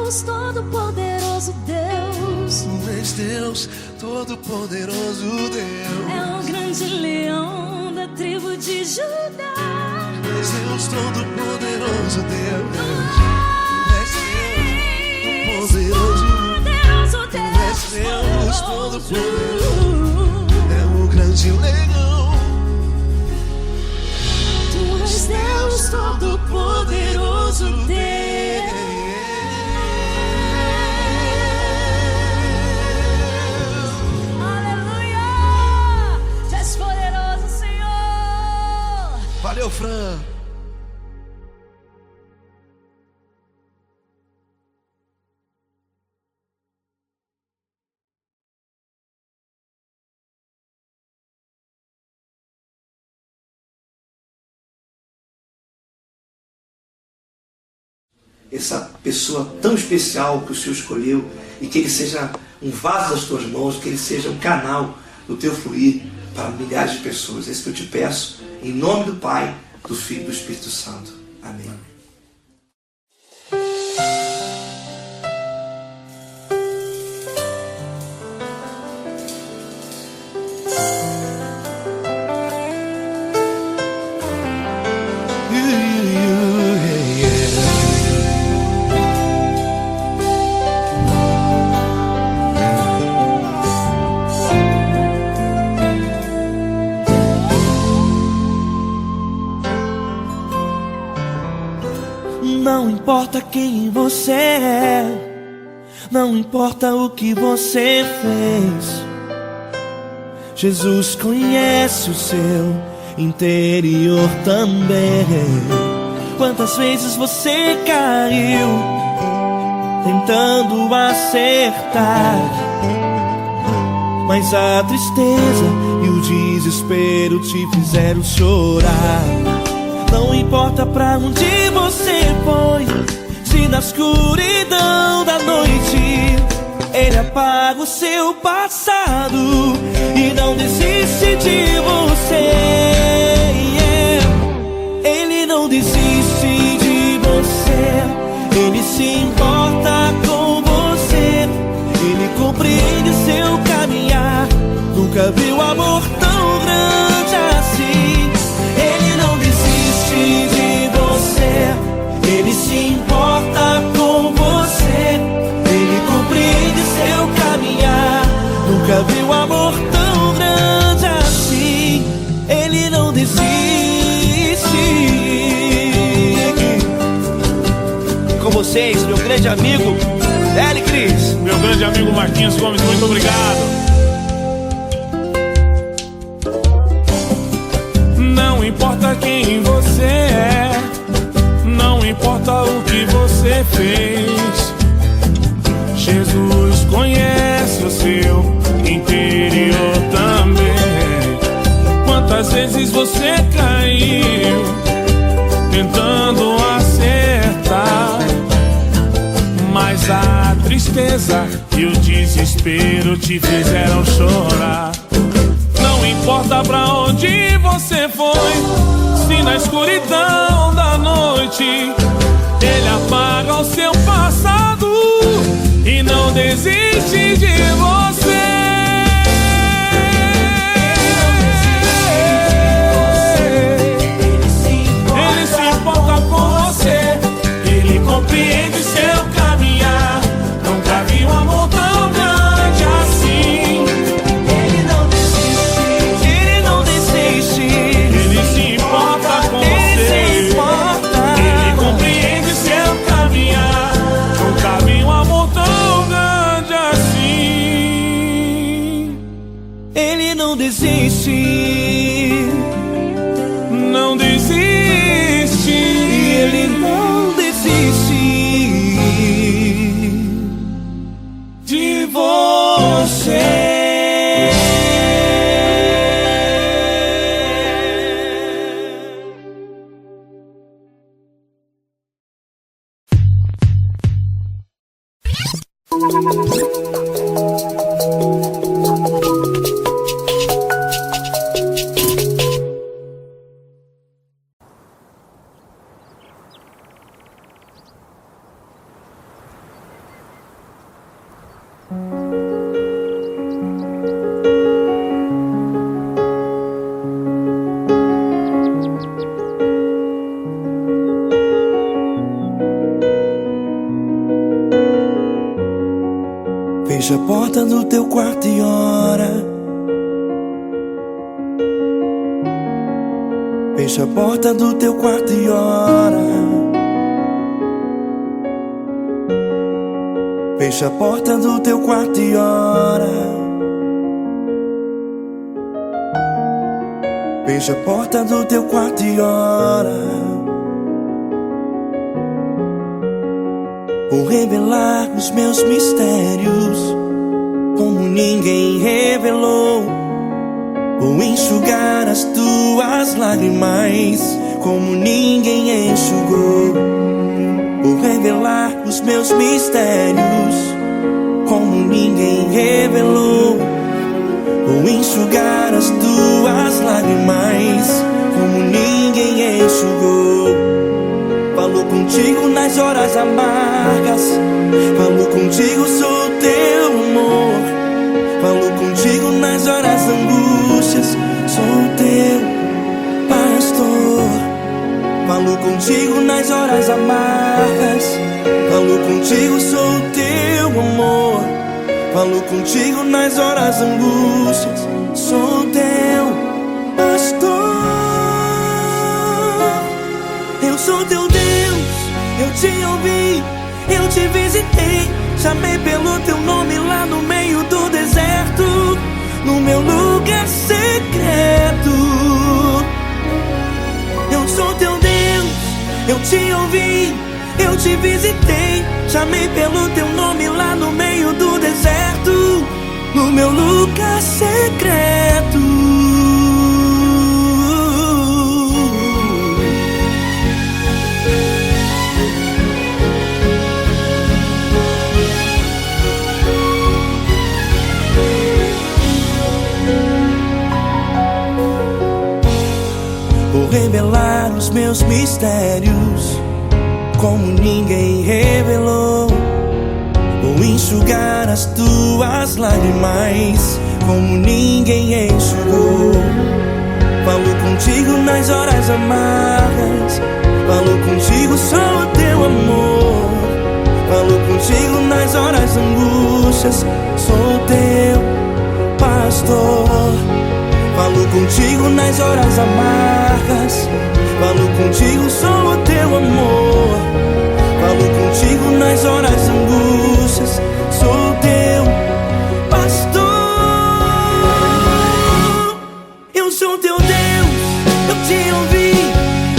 Deus, todo-poderoso Deus.
Tu és Deus, todo-poderoso Deus.
É o grande leão da tribo de Judá.
Tu és Deus, todo-poderoso Deus. Tu és Deus, poderoso. Tu és Deus, todo-poderoso. É o grande leão.
Tu és Deus, todo-poderoso Deus. Aleluia! Tu és poderoso, Senhor.
Valeu, Fran.
Essa pessoa tão especial que o Senhor escolheu, e que ele seja um vaso das tuas mãos, que ele seja um canal do teu fluir para milhares de pessoas. É isso que eu te peço, em nome do Pai, do Filho e do Espírito Santo. Amém.
Não importa quem você é, não importa o que você fez, Jesus conhece o seu interior também. Quantas vezes você caiu tentando acertar, mas a tristeza e o desespero te fizeram chorar. Não importa pra onde você foi, se na escuridão da noite Ele apaga o seu passado e não desiste de você. Ele não desiste de você, Ele se importa com você, Ele compreende seu caminhar. Nunca viu amor tão grande assim. Ele não desiste de você, Ele se importa com você, Ele compreende seu caminhar. Nunca viu amor tão grande assim. Ele não desiste. Com vocês, meu grande amigo L. Cris.
Meu grande amigo Marquinhos Gomes, muito obrigado. Não importa quem você é, não importa o que você fez, Jesus conhece o seu interior também. Quantas vezes você caiu tentando acertar, mas a tristeza e o desespero te fizeram chorar. Não importa pra onde você foi, se na escuridão da noite Ele apaga o seu passado e não desiste de você. Ele se importa com você, Ele compreende seu caminhar. Nunca vi um amor tão grande assim.
Ele não desiste, Ele não desiste.
Ele se importa com você, Ele compreende seu caminhar. Nunca vi um amor tão grande assim.
Ele não desiste,
não desiste.
Ele não desiste
De você.
Fecha a porta do teu quarto e ora. Fecha a porta do teu quarto e ora. Fecha a porta do teu quarto e ora. Fecha a porta do teu quarto e ora. Vou revelar os meus mistérios como ninguém revelou. Vou enxugar as tuas lágrimas como ninguém enxugou. Vou revelar os meus mistérios como ninguém revelou. Vou enxugar as tuas lágrimas como ninguém enxugou. Falo contigo nas horas amargas. Falo contigo, sou teu amor. Falo contigo nas horas angústias. Sou teu pastor. Falo contigo nas horas amargas. Falo contigo, sou teu amor. Falo contigo nas horas angústias. Sou teu pastor. Eu sou teu Deus, eu te ouvi, eu te visitei. Chamei pelo teu nome lá no meio do deserto, no meu lugar secreto. Eu sou teu Deus, eu te ouvi, eu te visitei. Chamei pelo teu nome lá no meio do deserto, no meu lugar secreto. Vou revelar os meus mistérios como ninguém revelou. Vou enxugar as tuas lágrimas como ninguém enxugou. Falo contigo nas horas amargas. Falo contigo, sou teu amor. Falo contigo nas horas angústias. Sou teu pastor. Falo contigo nas horas amargas. Falo contigo, sou o teu amor. Falo contigo nas horas angústias. Sou teu pastor. Eu sou teu Deus, eu te ouvi,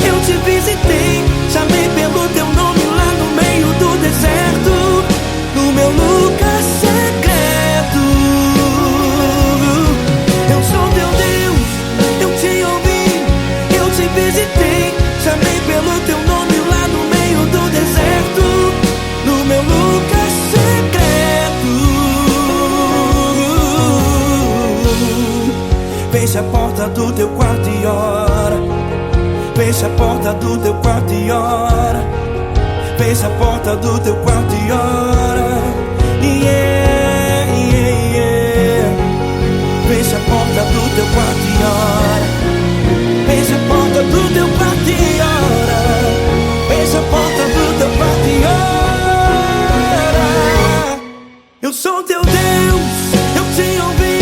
eu te visitei. Chamei pelo teu nome lá no meio do deserto, no meu lugar secreto. Eu sou teu Deus, eu te ouvi, eu te visitei. Chamei pelo teu nome lá no meio do deserto, no meu lugar secreto. Fecha a porta do teu quarto e ora. Fecha a porta do teu quarto e ora. Fecha a porta do teu quarto e ora. Yeah, yeah, yeah. Fecha a porta do teu quarto e ora. Fecha a porta do teu quarto e ora. Fecha a porta do teu quarto e ora. Eu sou teu Deus, eu te ouvi,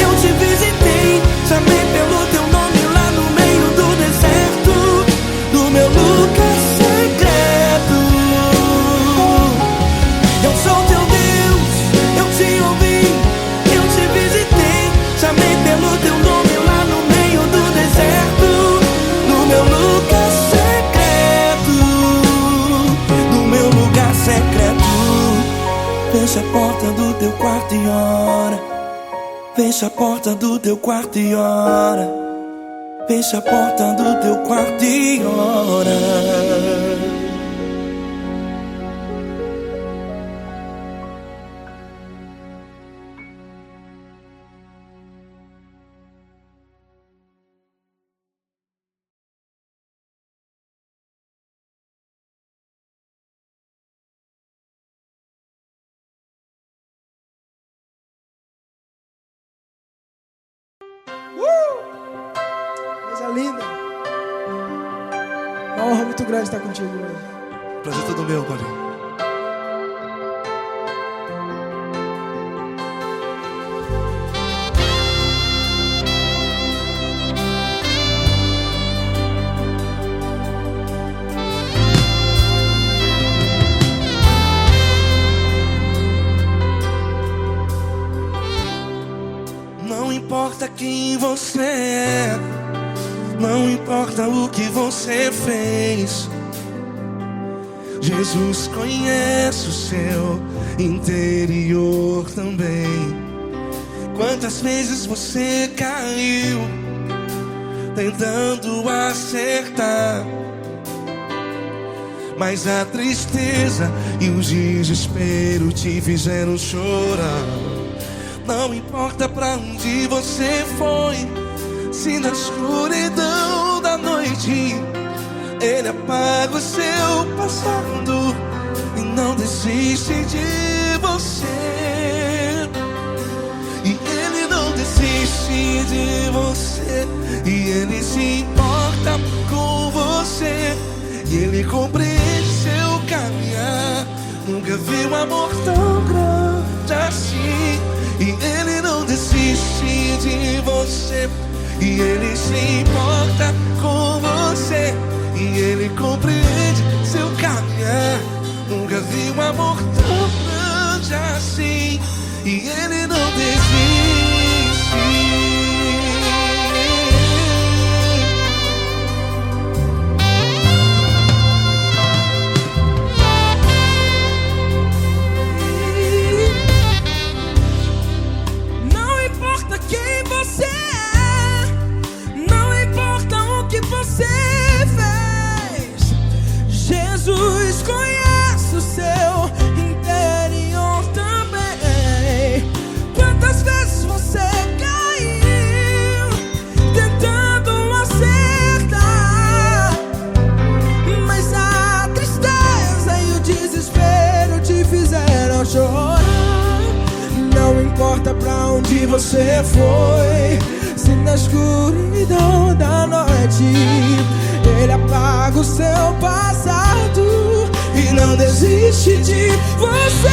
eu te visitei. Chamei pelo teu nome lá no meio do deserto, no meu lugar secreto. Eu sou teu Deus, eu te ouvi, eu te visitei. Chamei pelo teu nome lá no meio do deserto, no meu lugar secreto, no meu lugar secreto. Fecha a porta do teu quarto e ora. Fecha a porta do teu quarto e ora. Fecha a porta do teu quarto e ora.
Coisa linda. Uma honra muito grande estar contigo hoje.
Prazer todo meu, Paulinho. importa quem você é, não importa o que você fez, Jesus conhece o seu interior também. Quantas vezes você caiu tentando acertar, mas a tristeza e o desespero te fizeram chorar. Não importa pra onde você foi, se na escuridão da noite Ele apaga o seu passado e não desiste de você. E Ele não desiste de você, e Ele se importa com você, e Ele compreende seu caminhar. Nunca vi um amor tão grande assim. E Ele não desiste de você, e Ele se importa com você, e Ele compreende seu caminhar. Nunca vi um amor tão grande assim. E Ele não desiste.
Não importa quem você é, não importa o que você fez, Jesus conhece o seu interior também. Quantas vezes você caiu tentando acertar, mas a tristeza e o desespero te fizeram chorar. Não importa pra onde você foi, se na escuridão da noite Ele apaga o seu passado e não desiste de você.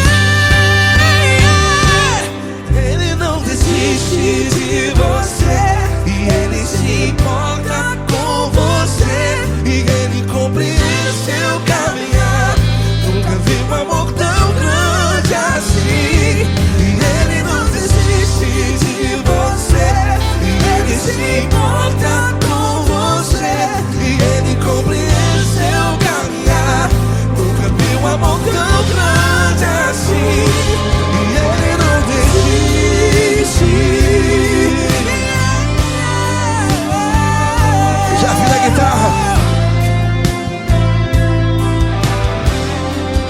Ele não desiste de você, e Ele se importa com você, e Ele compreende seu caminhar. Nunca vi um amor tão grande assim. E Ele não desiste de você, e Ele se importa com você, e Ele compreende seu caminhar. Nunca vi um amor tão grande assim. E Ele não desiste. Já vi na guitarra.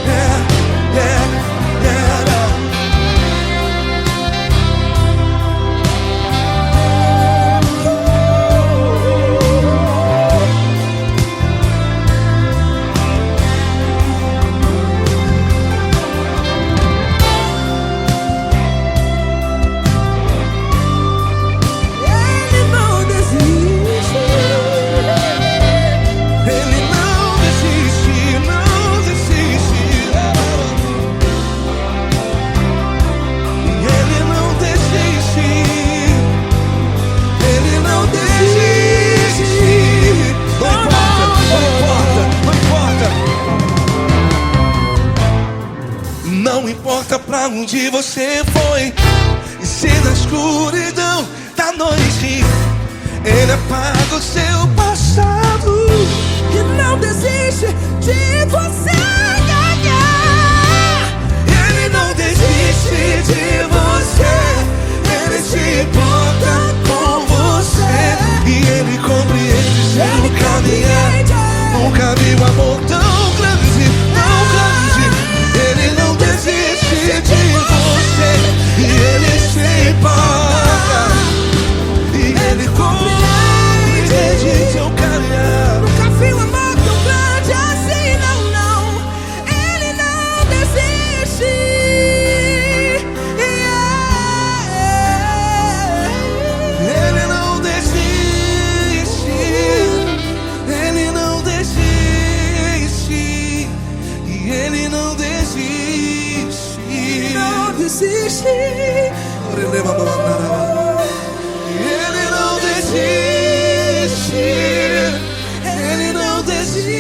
Yeah, yeah, yeah.
Ele não desiste.
Ele não desiste, não desiste. E Ele não desiste. Ele não desiste. Não importa, não importa, não importa. Não importa pra onde você foi, e se na escuridão da noite Ele apaga o seu passado.
E não desiste de você.
Ele não desiste de você, Ele se importa com você, e Ele compreende seu caminhar. Nunca vi um amor tão grande, tão grande. Ele não desiste de você, e Ele se importa, e Ele compreende seu caminhar.
Nunca vi um amor tão grande assim, não, não. Ele não desiste.
Ele não desiste, Ele não desiste, e Ele não desiste.
Não desiste.
Ele não desiste, Ele não desiste,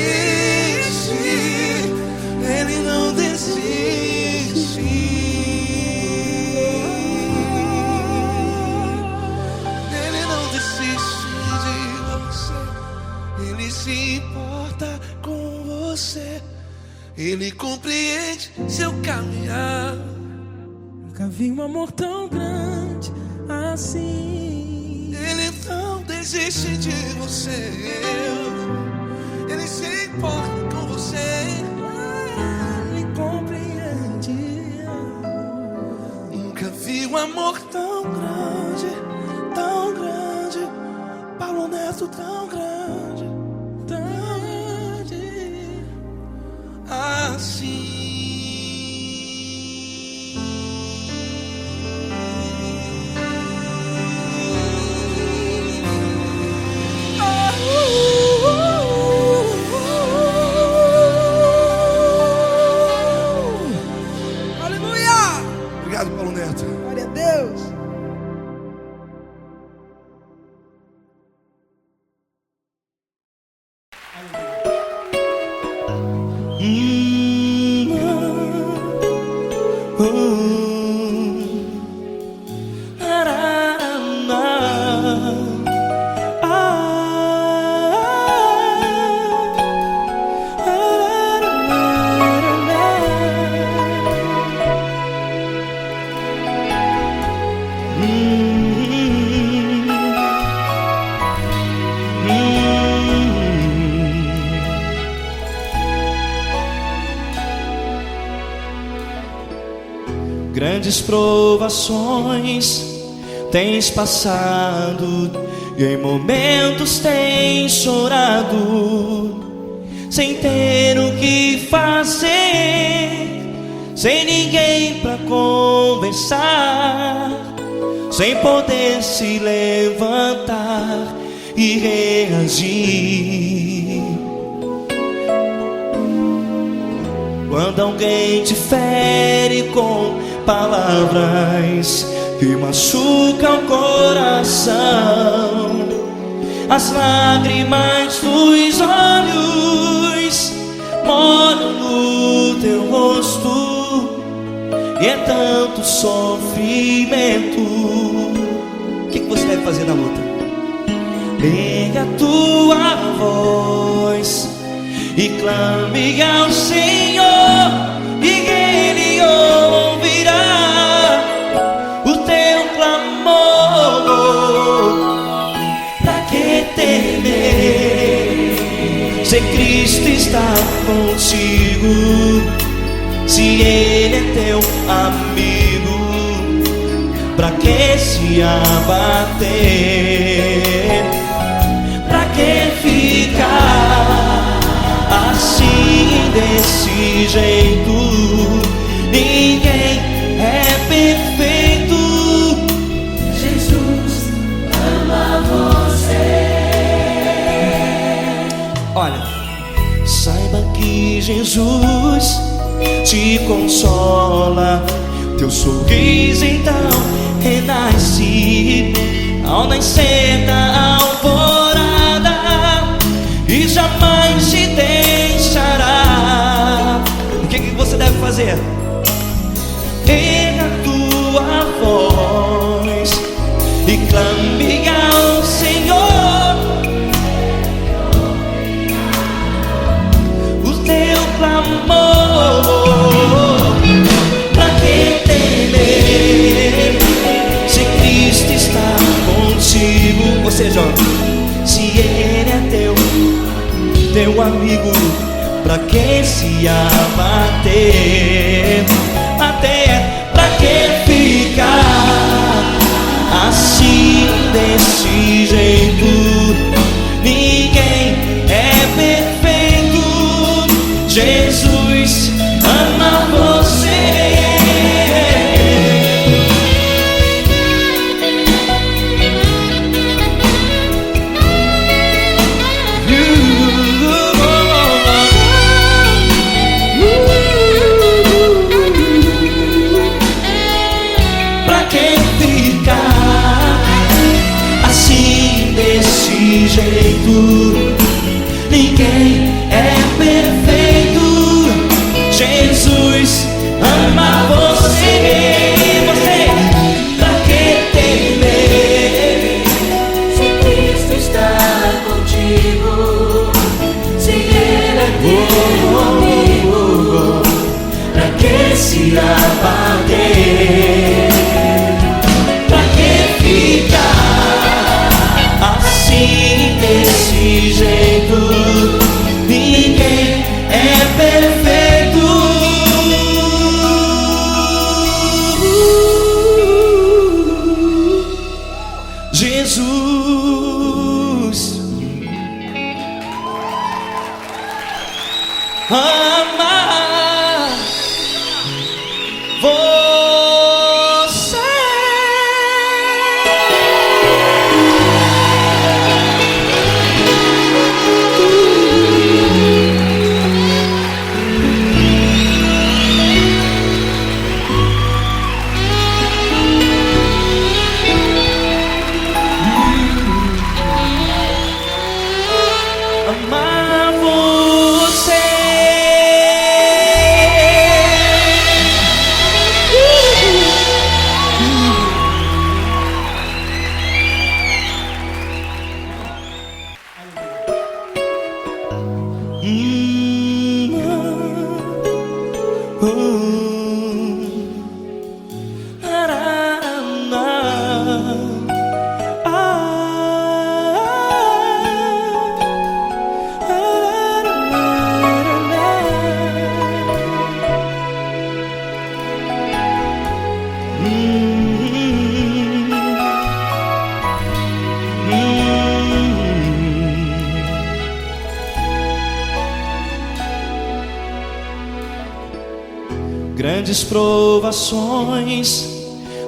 Ele não desiste.
vi um amor tão grande assim.
Ele não desiste de você, Ele se importa com você.
Ele compreende.
Nunca vi um amor tão grande, tão grande. Paulo Neto tão grande, tão grande assim.
Aleluia!
Obrigado, Paulo Neto.
Glória a Deus.
Grandes provações tens passado e em momentos tens chorado, sem ter o que fazer, sem ninguém pra conversar, sem poder se levantar e reagir. Quando alguém te fere com palavras que machucam o coração, as lágrimas dos olhos moram no teu rosto, e é tanto sofrimento. O que você deve fazer na luta? Pega a tua voz e clame ao Senhor, e Ele ouvirá o teu clamor. Pra que temer, se Cristo está contigo, se Ele é teu amigo? Pra que se abater? Pra que ficar assim, desse jeito? Ninguém é perfeito. Jesus ama você. Olha, saiba que Jesus te consola, teu sorriso então renasce ao nascer da alvorada, e jamais te deixará. O que você deve fazer? Erga a tua voz e clame ao Senhor, o teu clamor. Pra que temer, se Cristo está contigo? Ou seja, se Ele é teu amigo, pra que se abater? Até pra que ficar assim, desse jeito? Ninguém é perfeito. Jesus ama você. Jeito, ninguém é perfeito. Jesus ama você. Você, pra que temer, se Cristo está contigo, se Ele é teu amigo? Pra que se abater? você. Amar você. Grandes provações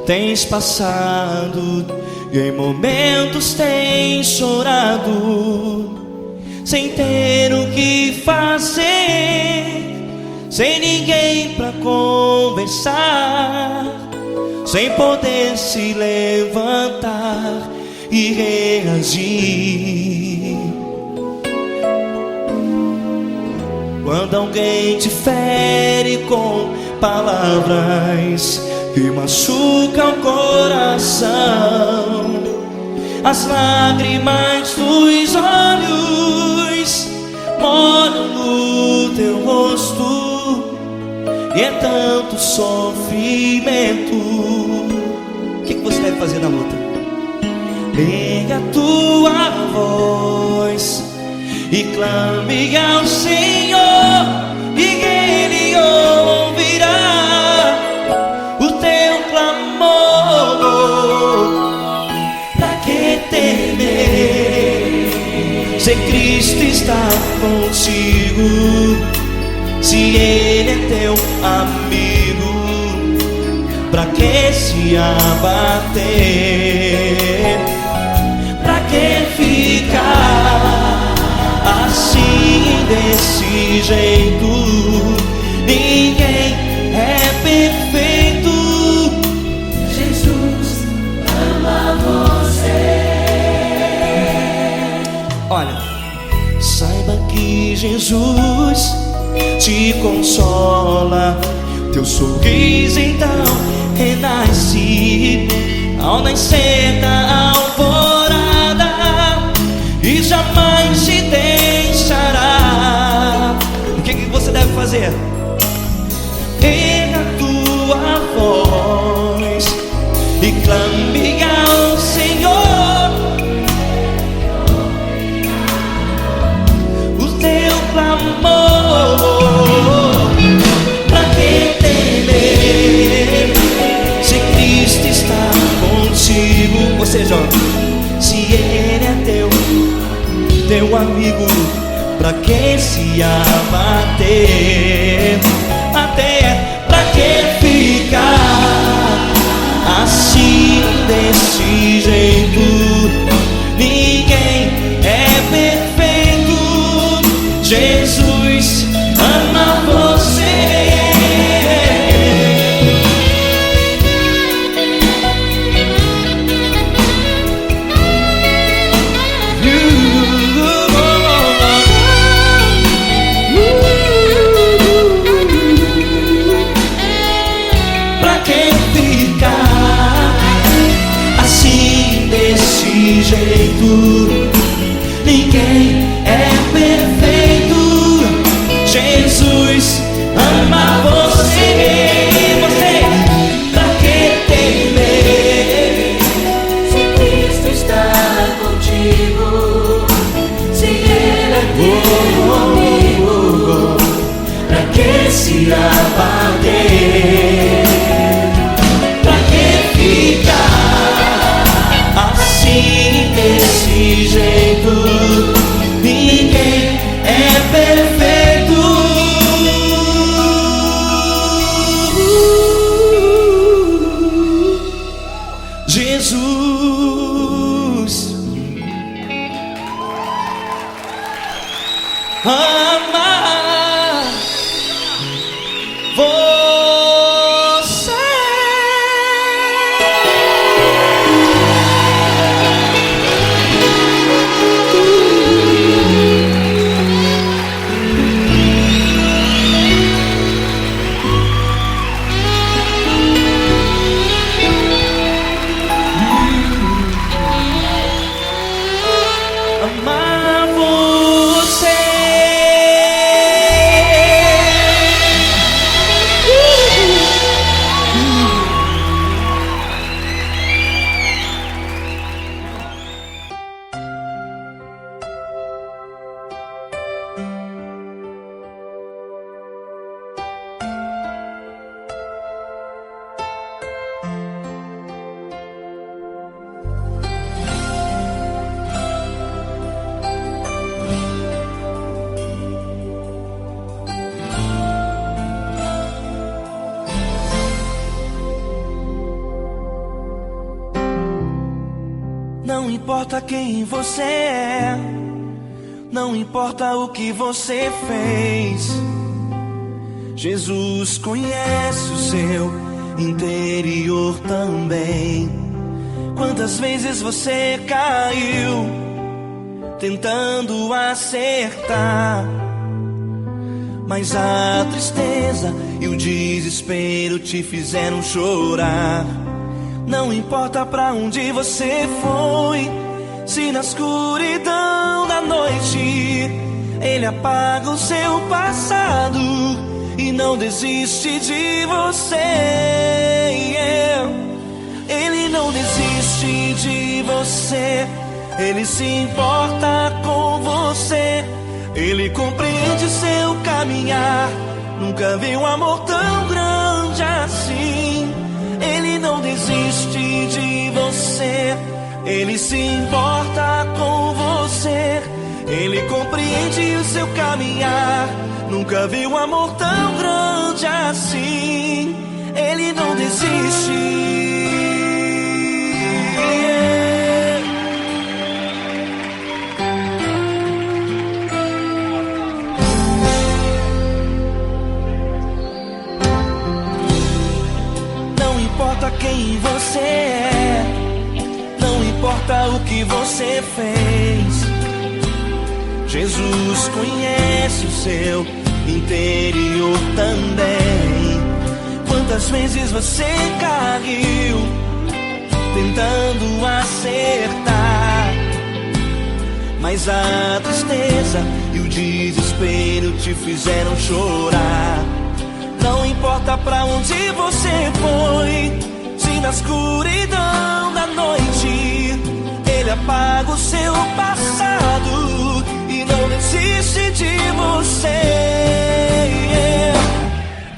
tens passado e em momentos tens chorado, sem ter o que fazer, sem ninguém pra conversar, sem poder se levantar e reagir. Quando alguém te fere com palavras que machucam o coração, as lágrimas dos olhos molham no teu rosto, e é tanto sofrimento. O que você deve fazer na luta? Erga a tua voz e clame ao Senhor, e Ele ouvirá o teu clamor. Pra que temer, se Cristo está contigo, se Ele é teu amigo? Pra que se abater? Pra que ficar assim, desse jeito? Ninguém é perfeito. Jesus ama você. Olha, saiba que Jesus te consola, teu sorriso então renasce ao nascer da alvorada, e jamais te deixará. O que você deve fazer? Erga a tua voz e clame ao Senhor, o teu clamor. Pra que temer, se Cristo está contigo? Ou seja, se Ele é teu amigo, pra que se abater? Até pra que ficar assim, desse jeito? Ninguém é perfeito. Jesus ama você. Jeito, ninguém é perfeito. Jesus ama você. Você, pra que temer, se Cristo está contigo, se Ele é teu amigo? Pra que se abater? Pra que ficar assim, desse jeito? Não importa quem você é, não importa o que você fez, Jesus conhece o seu interior também. Quantas vezes você caiu tentando acertar, mas a tristeza e o desespero te fizeram chorar. Não importa pra onde você foi, se na escuridão da noite Ele apaga o seu passado e não desiste de você. Ele não desiste de você, Ele se importa com você, Ele compreende seu caminhar. Nunca vi um amor tão grande assim. Ele não desiste de você, Ele se importa com você, Ele compreende o seu caminhar. Nunca vi um amor tão grande assim. Ele não desiste. Não importa quem você é, não importa o que você fez, Jesus conhece o seu interior também. Quantas vezes você caiu tentando acertar, mas a tristeza e o desespero te fizeram chorar. Não importa pra onde você foi, se na escuridão da noite Ele apaga o seu passado e não desiste de você.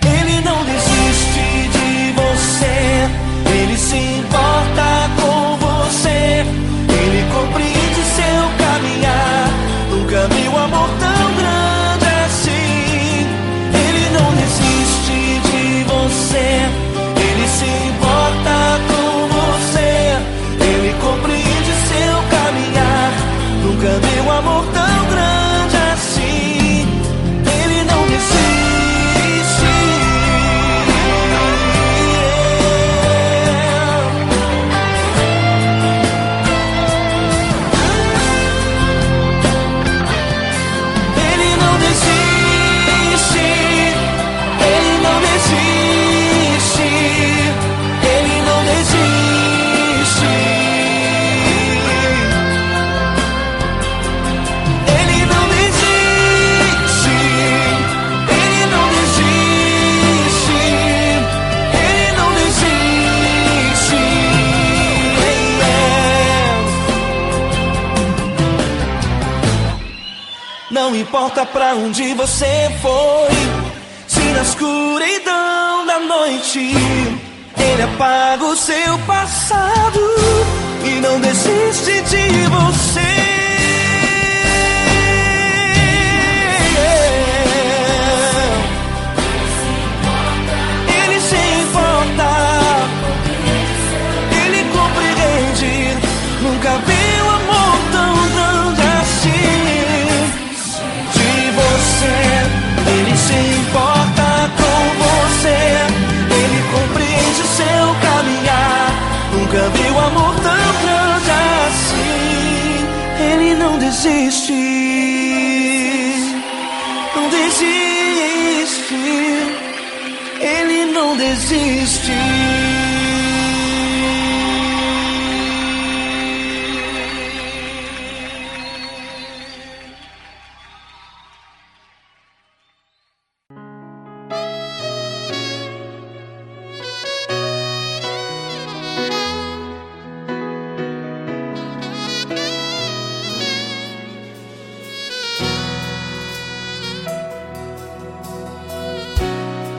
Ele não desiste de você, Ele se importa com você, Ele compreende seu caminhar. Nunca vi um amor tão grande assim. Ele não desiste de você, Ele se importa com você, Ele compreende seu caminhar. Nunca vi um amor tão grande assim. Ele não desiste. Ele não desiste. Ele não desiste. Ele não desiste. Ele não desiste. Ele não desiste. Ele não desiste. Não importa pra onde você foi, se na escuridão da noite Ele apaga o seu passado e não desiste de você. Ele se importa, Ele compreende. Nunca vi um amor tão grande assim. De você, Ele se importa com você, Ele compreende seu caminhar. Nunca vi um amor tão grande assim. Ele não desiste, não desiste. Ele não desiste.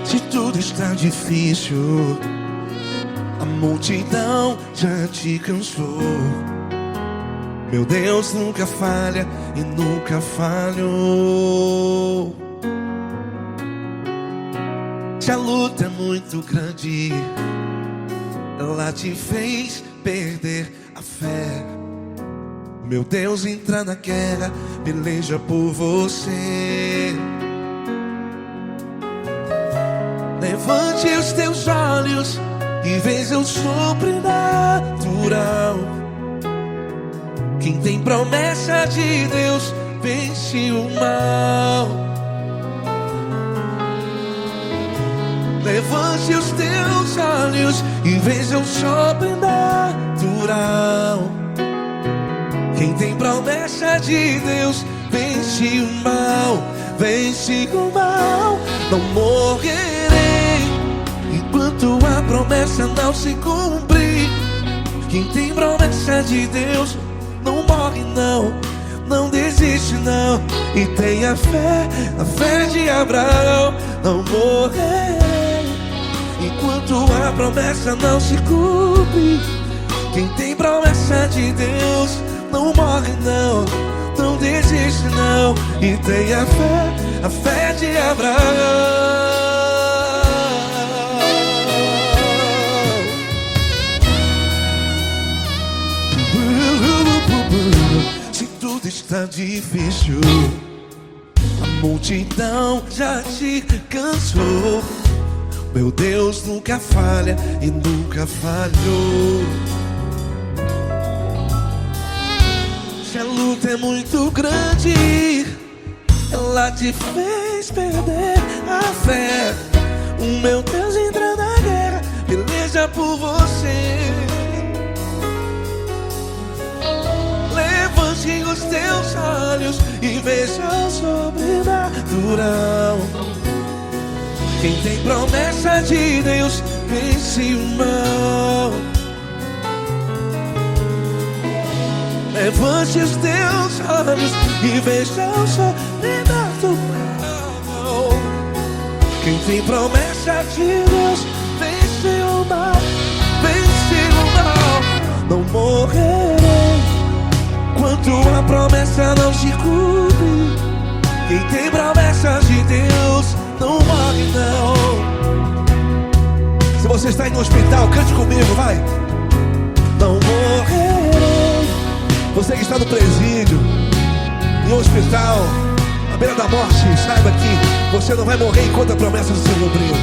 Se tudo está difícil, a multidão já te cansou. Meu Deus nunca falha e nunca falhou. Se a luta é muito grande, ela te fez perder a fé. meu Deus entra na guerra, peleja por você. Levante os teus olhos e veja o sobrenatural. Quem tem promessa de Deus vence o mal. Levante os teus olhos e veja o sobrenatural. Quem tem promessa de Deus vence o mal. Vence o mal. Não morrerei enquanto a promessa não se cumprir. Quem tem promessa de Deus não morre não, não desiste não. E tenha fé, a fé de Abraão. Não morrerei enquanto a promessa não se cumpre. Quem tem promessa de Deus não morre não, não desiste não. E tenha fé, a fé de Abraão. Se tudo está difícil, a multidão já te cansou. Meu Deus nunca falha e nunca falhou. Se a luta é muito grande, ela te fez perder a fé. O meu Deus entra na guerra, peleja por você. Levante os teus olhos e veja o sobrenatural. Quem tem promessa de Deus vence o mal. Levante os teus olhos e veja o sobrenatural. Quem tem promessa de Deus vence o mal. Vence o mal. Não morrerei enquanto a promessa não se cumpre. Quem tem promessa de Deus não morre não. Se você está aí no hospital, cante comigo, vai. Não morrerei. Você que está no presídio, no hospital, à beira da morte, saiba que você não vai morrer enquanto a promessa não se cumprir.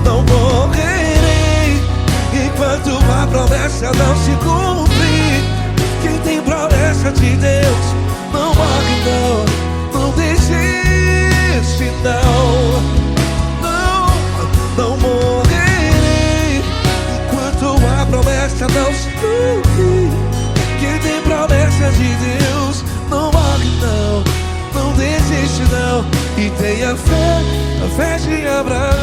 Não morrerei enquanto a promessa não se cumprir. Quem tem promessa de Deus não morre não, não desiste não. Não morrerei enquanto a promessa não se cumprir. Quem tem promessa de Deus não morre não, não desiste não. E tenha fé, a fé de Abraão.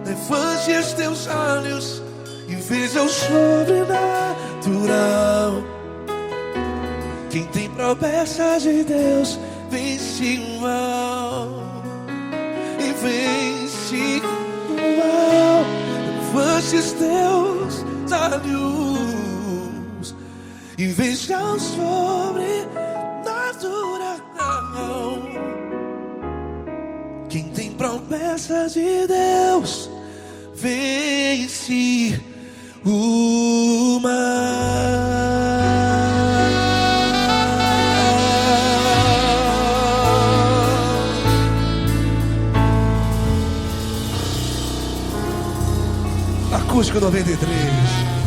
Levante os teus olhos e veja o sobrenatural. Quem tem promessa de Deus vence o mal. E vence o mal. Levante os teus olhos e veja o sobrenatural. Quem tem promessa de Deus vence o mal. Acústico 93.